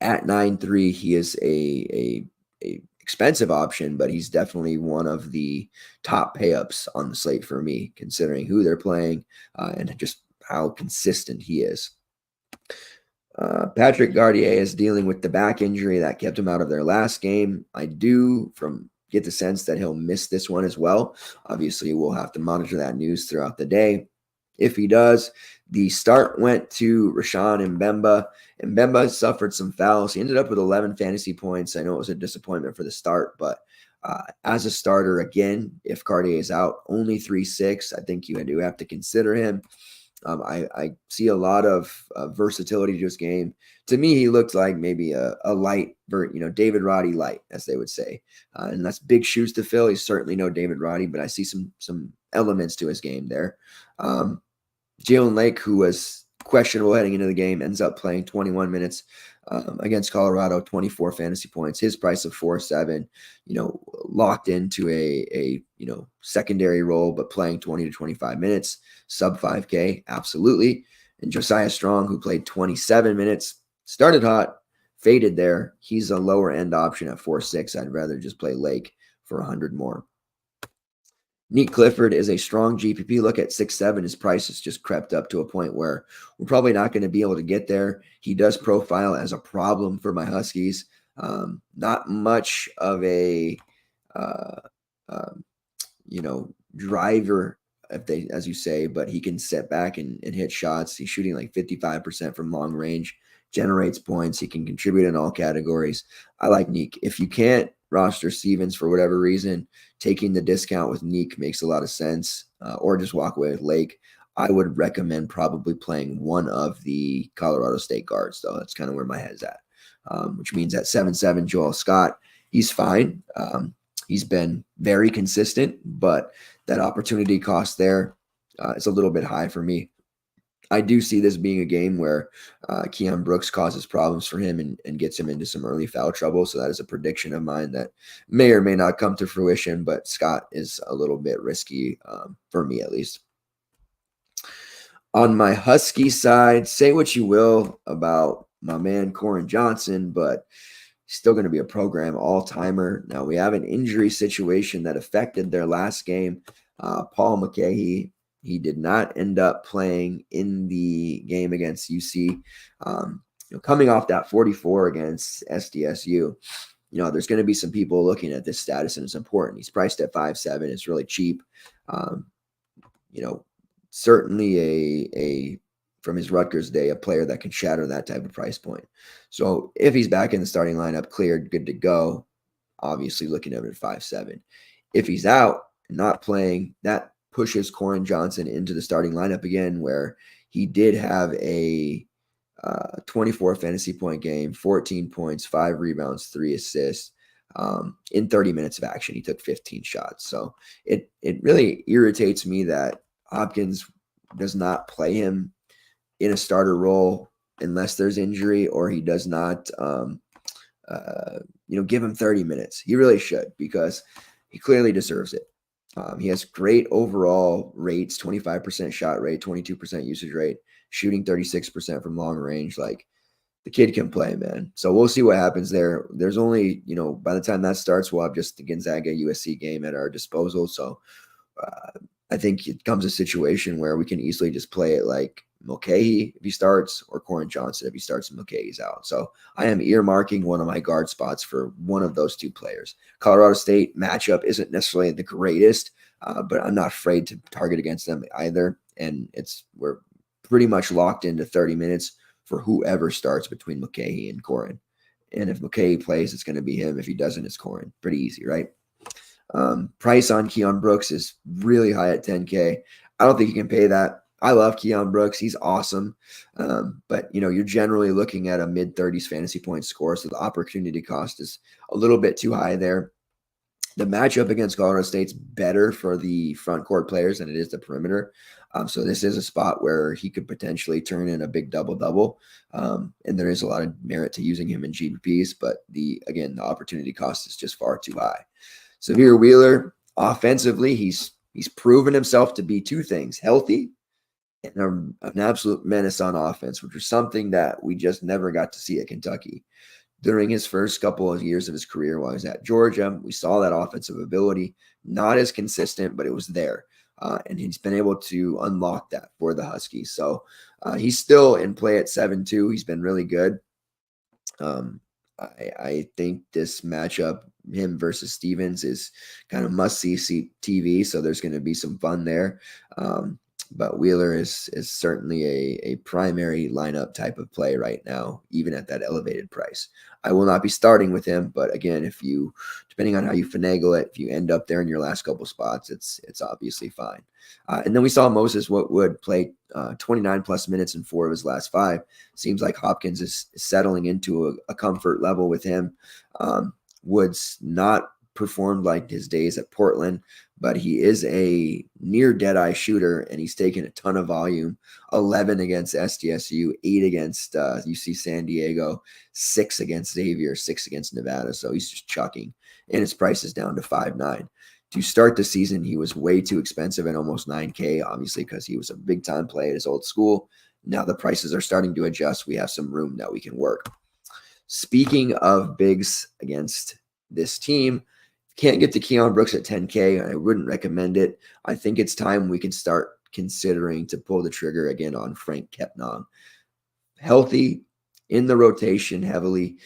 At 9.3, he is a expensive option, but he's definitely one of the top pay-ups on the slate for me, considering who they're playing and just how consistent he is. Patrick Gardier is dealing with the back injury that kept him out of their last game. I do get the sense that he'll miss this one as well. Obviously, we'll have to monitor that news throughout the day. If he does, the start went to Rashawn Mbemba. Mbemba suffered some fouls. He ended up with 11 fantasy points. I know it was a disappointment for the start, but as a starter, again, if Cartier is out, only 3.6. I think you do have to consider him. I see a lot of versatility to his game. To me, he looked like maybe a light, David Roddy light, as they would say. And that's big shoes to fill. He's certainly no David Roddy, but I see some elements to his game there. Jalen Lake, who was questionable heading into the game, ends up playing 21 minutes against Colorado, 24 fantasy points. His price of 4.7, locked into a secondary role, but playing 20 to 25 minutes, sub 5K, absolutely. And Josiah Strong, who played 27 minutes, started hot, faded there. He's a lower end option at 4.6. I'd rather just play Lake for 100 more. Neat Clifford is a strong GPP. Look at 6.7. His price has just crept up to a point where we're probably not going to be able to get there. He does profile as a problem for my Huskies. Not much of a, driver, as you say, but he can set back and hit shots. He's shooting like 55% from long range, generates points. He can contribute in all categories. I like Neek. If you can't roster Stevens for whatever reason, taking the discount with Neek makes a lot of sense, or just walk away with Lake. I would recommend probably playing one of the Colorado State guards, though. That's kind of where my head's at, which means at 7.7, Joel Scott, he's fine. He's been very consistent, but that opportunity cost there is a little bit high for me. I do see this being a game where Keon Brooks causes problems for him and gets him into some early foul trouble. So that is a prediction of mine that may or may not come to fruition, but Scott is a little bit risky for me, at least. On my Husky side, say what you will about my man Corin Johnson, but he's still going to be a program all-timer. Now, we have an injury situation that affected their last game. Paul McKay, he did not end up playing in the game against UC. Coming off that 44 against SDSU, there's going to be some people looking at this status, and it's important. He's priced at 5.7. It's really cheap. Certainly a from his Rutgers day, a player that can shatter that type of price point. So if he's back in the starting lineup, cleared, good to go, obviously looking at him at 5.7. If he's out, not playing, that pushes Corin Johnson into the starting lineup again, where he did have a 24 fantasy point game, 14 points, 5 rebounds, 3 assists. In 30 minutes of action, he took 15 shots. So it really irritates me that Hopkins does not play him in a starter role unless there's injury, or he does not, give him 30 minutes. He really should, because he clearly deserves it. He has great overall rates, 25% shot rate, 22% usage rate, shooting 36% from long range. Like, the kid can play, man. So we'll see what happens there. There's only, by the time that starts, we'll have just the Gonzaga USC game at our disposal. So I think it comes a situation where we can easily just play it like Mulcahy if he starts, or Corin Johnson if he starts and Mulcahy's out. So I am earmarking one of my guard spots for one of those two players. Colorado State matchup isn't necessarily the greatest, but I'm not afraid to target against them either. And we're pretty much locked into 30 minutes for whoever starts between Mulcahy and Corin. And if Mulcahy plays, it's going to be him. If he doesn't, it's Corin. Pretty easy, right? Price on Keon Brooks is really high at 10K. I don't think you can pay that. I love Keon Brooks. He's awesome. But, you're generally looking at a mid-30s fantasy point score, so the opportunity cost is a little bit too high there. The matchup against Colorado State's better for the front court players than it is the perimeter. So this is a spot where he could potentially turn in a big double-double. And there is a lot of merit to using him in GPPs, but the opportunity cost is just far too high. Severe Wheeler, offensively, he's proven himself to be two things: healthy and an absolute menace on offense, which was something that we just never got to see at Kentucky. During his first couple of years of his career while he was at Georgia, we saw that offensive ability, not as consistent, but it was there. And he's been able to unlock that for the Huskies. So he's still in play at 7.2. He's been really good. I think this matchup, him versus Stevens, is kind of must-see TV, so there's going to be some fun there. But Wheeler is certainly a primary lineup type of play right now, even at that elevated price. I will not be starting with him, but again, if you, depending on how you finagle it, if you end up there in your last couple spots, it's obviously fine. And then we saw Moses Wood play 29 plus minutes in 4 of his last 5. Seems like Hopkins is settling into a comfort level with him. Wood's not performed like his days at Portland, but he is a near dead-eye shooter, and he's taken a ton of volume. 11 against SDSU, 8 against UC San Diego, 6 against Xavier, 6 against Nevada. So he's just chucking, and his price is down to 5.9. To start the season, he was way too expensive at almost 9K, obviously, because he was a big-time play at his old school. Now the prices are starting to adjust. We have some room that we can work. Speaking of bigs against this team, can't get to Keon Brooks at 10K. I wouldn't recommend it. I think it's time we can start considering to pull the trigger again on Frank Kepnang. Healthy, in the rotation heavily.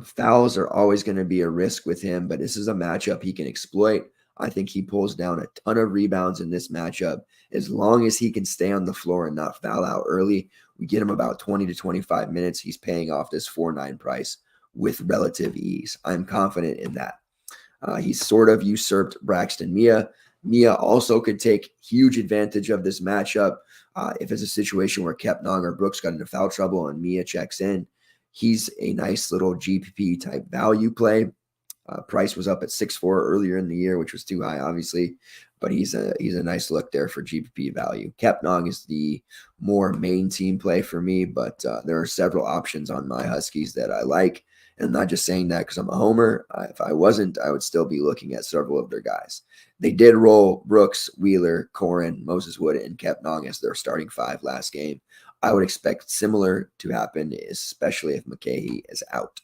Fouls are always going to be a risk with him, but this is a matchup he can exploit. I think he pulls down a ton of rebounds in this matchup. As long as he can stay on the floor and not foul out early, we get him about 20 to 25 minutes. He's paying off this 4.9 price with relative ease. I'm confident in that. He's sort of usurped Braxton Mia. Mia also could take huge advantage of this matchup. If it's a situation where Kepnang or Brooks got into foul trouble and Mia checks in, he's a nice little GPP type value play. Price was up at 6.4 earlier in the year, which was too high, obviously, but he's a nice look there for GPP value. Kepnang is the more main team play for me, but there are several options on my Huskies that I like. And I'm not just saying that because I'm a homer. If I wasn't, I would still be looking at several of their guys. They did roll Brooks, Wheeler, Corin, Moses Wood, and Kepnang as their starting 5 last game. I would expect similar to happen, especially if McKay is out.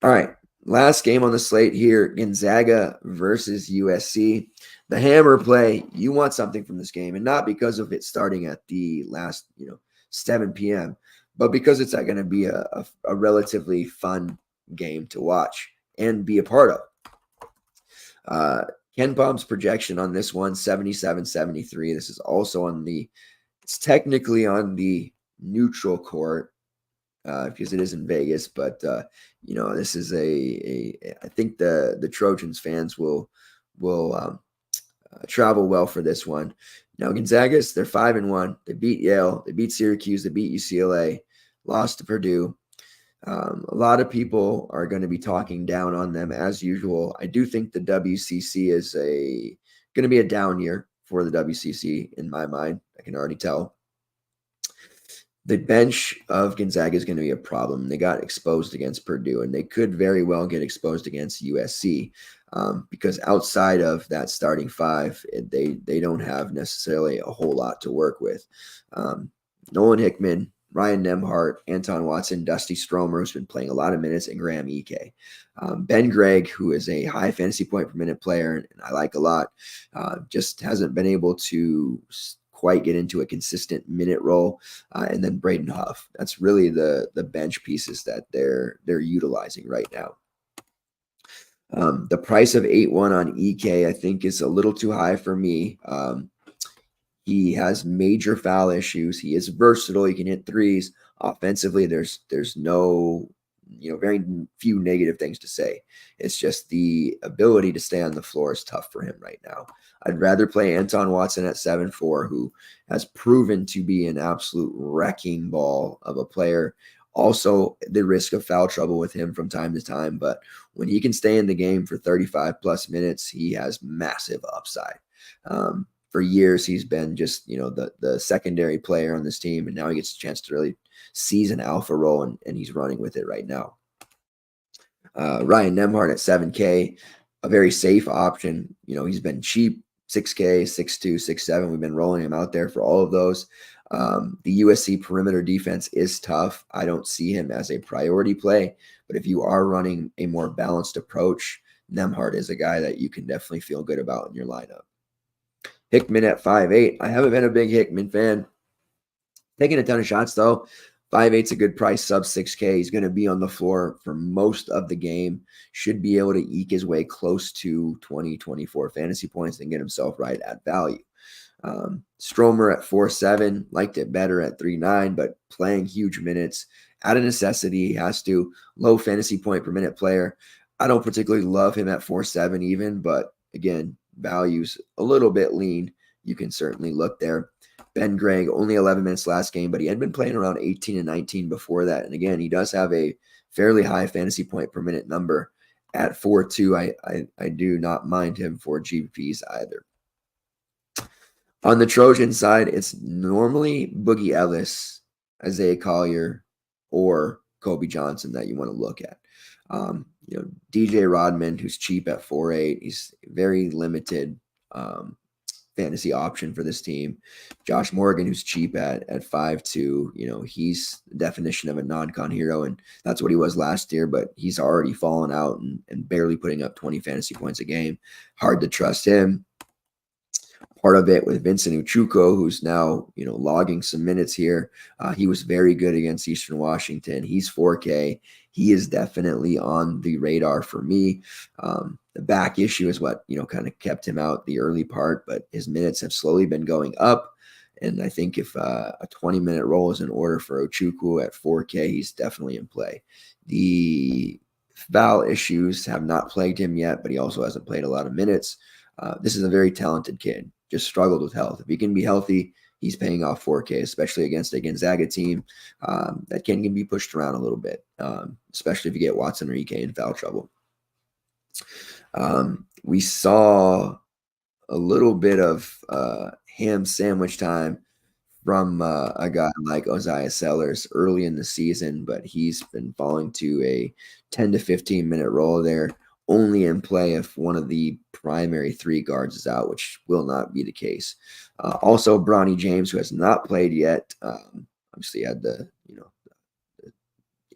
All right, last game on the slate here, Gonzaga versus USC. The hammer play, you want something from this game, and not because of it starting at the last 7 p.m., but because it's going to be a relatively fun game to watch and be a part of. Ken Palm's projection on this one, 77-73. This is also it's technically on the neutral court because it is in Vegas, but this is I think the Trojans fans will travel well for this one. Now, Gonzaga's, they're 5-1. They beat Yale. They beat Syracuse. They beat UCLA. Lost to Purdue. A lot of people are going to be talking down on them as usual. I do think the WCC is going to be a down year for the WCC in my mind. I can already tell. The bench of Gonzaga is going to be a problem. They got exposed against Purdue, and they could very well get exposed against USC. Because outside of that starting 5, they don't have necessarily a whole lot to work with. Nolan Hickman, Ryan Nembhard, Anton Watson, Dusty Stromer, who's been playing a lot of minutes, and Graham Ike. Ben Gregg, who is a high fantasy point per minute player, and I like a lot, just hasn't been able to quite get into a consistent minute role. And then Braden Huff. That's really the bench pieces that they're utilizing right now. The price of 8.1 on EK, I think, is a little too high for me. He has major foul issues. He is versatile. He can hit threes. Offensively, there's no, very few negative things to say. It's just the ability to stay on the floor is tough for him right now. I'd rather play Anton Watson at 7.4, who has proven to be an absolute wrecking ball of a player. Also, the risk of foul trouble with him from time to time, but when he can stay in the game for 35 plus minutes, he has massive upside. For years, he's been just, the secondary player on this team, and now he gets a chance to really seize an alpha role, and he's running with it right now. Ryan Nembhard at 7K, a very safe option. He's been cheap, 6K, 6.2, 6.7. We've been rolling him out there for all of those. The USC perimeter defense is tough. I don't see him as a priority play, but if you are running a more balanced approach, Nembhard is a guy that you can definitely feel good about in your lineup. Hickman at 5.8. I haven't been a big Hickman fan. Taking a ton of shots, though. 5.8's a good price, sub 6K. He's going to be on the floor for most of the game. Should be able to eke his way close to 20, 24 fantasy points and get himself right at value. Stromer at 4.7, liked it better at 3.9, but playing huge minutes out of necessity. He has to. Low fantasy point per minute player. I don't particularly love him at 4.7 even, but again, values a little bit lean. You can certainly look there. Ben Gregg, only 11 minutes last game, but he had been playing around 18 and 19 before that. And again, he does have a fairly high fantasy point per minute number at 4.2. I do not mind him for GPPs either. On the Trojan side, it's normally Boogie Ellis, Isaiah Collier, or Kobe Johnson that you want to look at. DJ Rodman, who's cheap at 4.8, he's very limited fantasy option for this team. Josh Morgan, who's cheap at 5.2, he's the definition of a non-con hero, and that's what he was last year, but he's already fallen out and barely putting up 20 fantasy points a game. Hard to trust him. Part of it with Vincent Uchuko, who's now, logging some minutes here. He was very good against Eastern Washington. He's 4K. He is definitely on the radar for me. The back issue is what, kind of kept him out the early part, but his minutes have slowly been going up. And I think if a 20-minute roll is in order for Uchuko at 4K, he's definitely in play. The foul issues have not plagued him yet, but he also hasn't played a lot of minutes. This is a very talented kid, just struggled with health. If he can be healthy, he's paying off 4K, especially against a Gonzaga team that can be pushed around a little bit, especially if you get Watson or EK in foul trouble. We saw a little bit of ham sandwich time from a guy like Osiah Sellers early in the season, but he's been falling to a 10 to 15-minute role there, only in play if one of the primary three guards is out, which will not be the case. Also, Bronny James, who has not played yet, obviously had the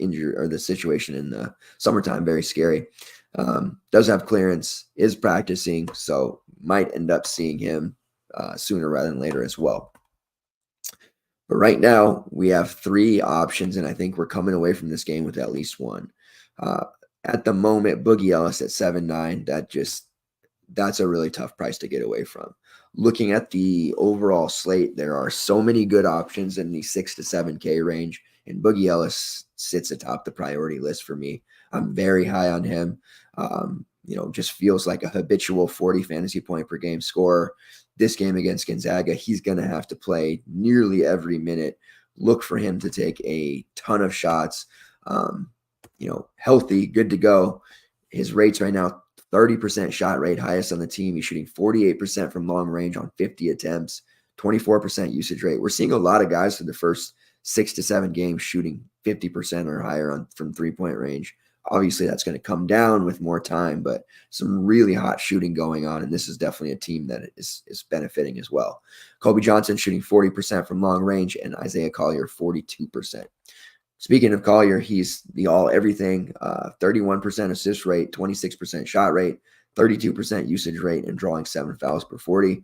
injury or the situation in the summertime, very scary. Does have clearance, is practicing, so might end up seeing him sooner rather than later as well. But right now, we have three options, and I think we're coming away from this game with at least one. At the moment, Boogie Ellis at 7.9, that's a really tough price to get away from. Looking at the overall slate, there are so many good options in the 6 to 7K range, and Boogie Ellis sits atop the priority list for me. I'm very high on him. Just feels like a habitual 40 fantasy point per game scorer. This game against Gonzaga, he's going to have to play nearly every minute. Look for him to take a ton of shots. Healthy, good to go. His rates right now, 30% shot rate, highest on the team. He's shooting 48% from long range on 50 attempts, 24% usage rate. We're seeing a lot of guys for the first 6 to 7 games shooting 50% or higher from three-point range. Obviously, that's going to come down with more time, but some really hot shooting going on, and this is definitely a team that is benefiting as well. Kobe Johnson shooting 40% from long range, and Isaiah Collier 42%. Speaking of Collier, he's the all-everything, 31% assist rate, 26% shot rate, 32% usage rate, and drawing 7 fouls per 40.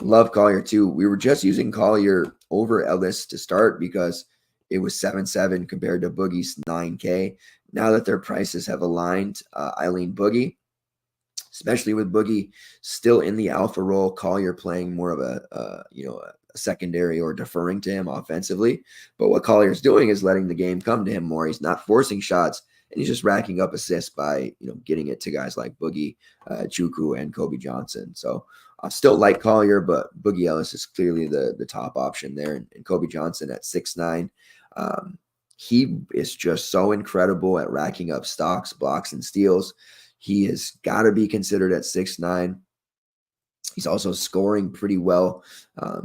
Love Collier too. We were just using Collier over Ellis to start because it was 7.7 compared to Boogie's 9K. Now that their prices have aligned, I lean Boogie, especially with Boogie still in the alpha role, Collier playing more of a secondary or deferring to him offensively. But what Collier's doing is letting the game come to him more. He's not forcing shots, and he's just racking up assists by getting it to guys like Boogie, Chuku, and Kobe Johnson. So I still like Collier, but Boogie Ellis is clearly the top option there. And Kobe Johnson at 6.9. He is just so incredible at racking up stocks, blocks, and steals. He has got to be considered at 6.9. He's also scoring pretty well.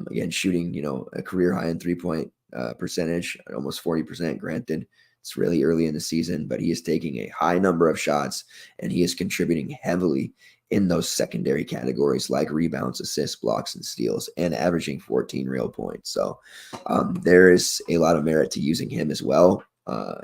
Again, shooting, a career high in three-point percentage, almost 40%. Granted, it's really early in the season, but he is taking a high number of shots, and he is contributing heavily in those secondary categories like rebounds, assists, blocks, and steals, and averaging 14 real points. So there is a lot of merit to using him as well.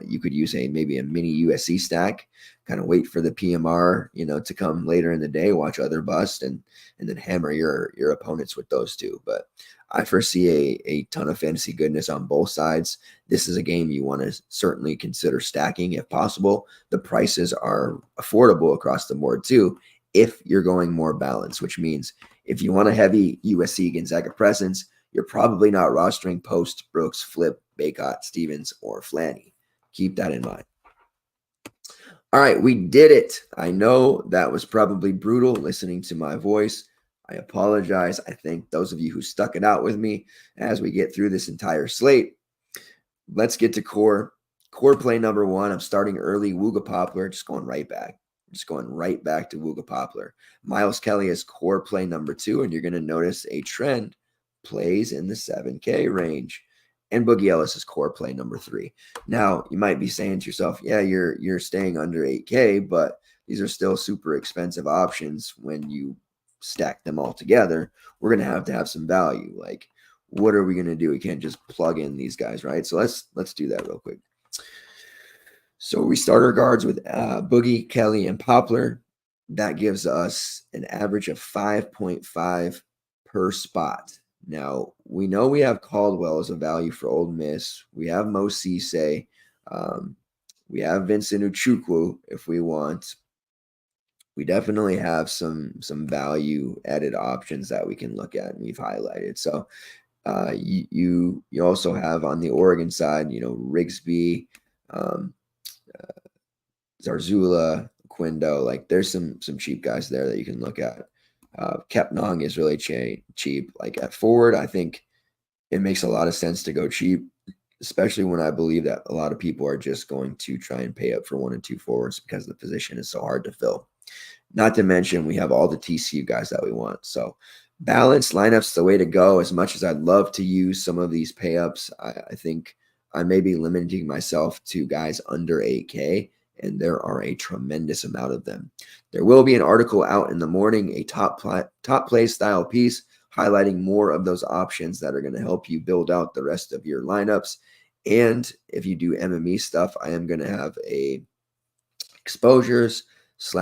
You could use maybe a mini USC stack, kind of wait for the PMR, to come later in the day, watch other bust, and then hammer your opponents with those two. But I foresee a ton of fantasy goodness on both sides. This is a game you want to certainly consider stacking if possible. The prices are affordable across the board too, if you're going more balanced, which means if you want a heavy USC Gonzaga presence, you're probably not rostering Post, Brooks, Flip, Baycott, Stevens, or Flanny. Keep that in mind. All right, we did it. I know that was probably brutal listening to my voice. I apologize. I thank those of you who stuck it out with me as we get through this entire slate. Let's get to core. Core play number 1. I'm starting early. Wooga Poplar, just going right back. Just going right back to Wooga Poplar. Miles Kelly is core play number 2, and you're going to notice a trend. Plays in the 7K range. And Boogie Ellis is core play number 3. Now, you might be saying to yourself, yeah, you're staying under 8K, but these are still super expensive options when you stack them all together. We're going to have some value. Like, what are we going to do? We can't just plug in these guys, right? So let's do that real quick. So we start our guards with Boogie, Kelly, and Poplar. That gives us an average of 5.5 per spot. Now, we know we have Caldwell as a value for Ole Miss. We have Mo Cisse. We have Vincent Uchukwu if we want. We definitely have some value-added options that we can look at, and we've highlighted. So you also have on the Oregon side, Rigsby, Zarzula, Quindo. Like, there's some cheap guys there that you can look at. Kepnong is really cheap. Like, at forward, I think it makes a lot of sense to go cheap, especially when I believe that a lot of people are just going to try and pay up for 1 and 2 forwards because the position is so hard to fill. Not to mention we have all the TCU guys that we want. So balanced lineups the way to go. As much as I'd love to use some of these pay ups, I think I may be limiting myself to guys under 8K. And there are a tremendous amount of them. There will be an article out in the morning, a top play style piece highlighting more of those options that are going to help you build out the rest of your lineups. And if you do MME stuff, I am going to have a exposures /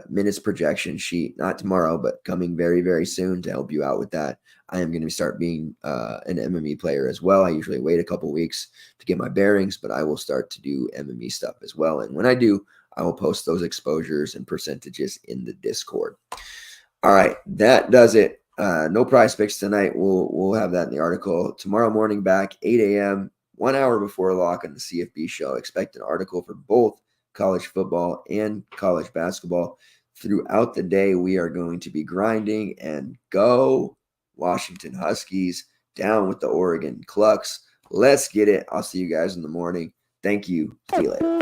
minutes projection sheet, not tomorrow, but coming very, very soon to help you out with that. I am going to start being an MME player as well. I usually wait a couple weeks to get my bearings, but I will start to do MME stuff as well. And when I do, I will post those exposures and percentages in the Discord. All right, that does it. No PrizePicks tonight. We'll have that in the article. Tomorrow morning back, 8 a.m., 1 hour before lock on the CFB show. Expect an article for both college football and college basketball. Throughout the day, we are going to be grinding and go Washington Huskies, down with the Oregon Clucks. Let's get it. I'll see you guys in the morning. Thank you. See you later.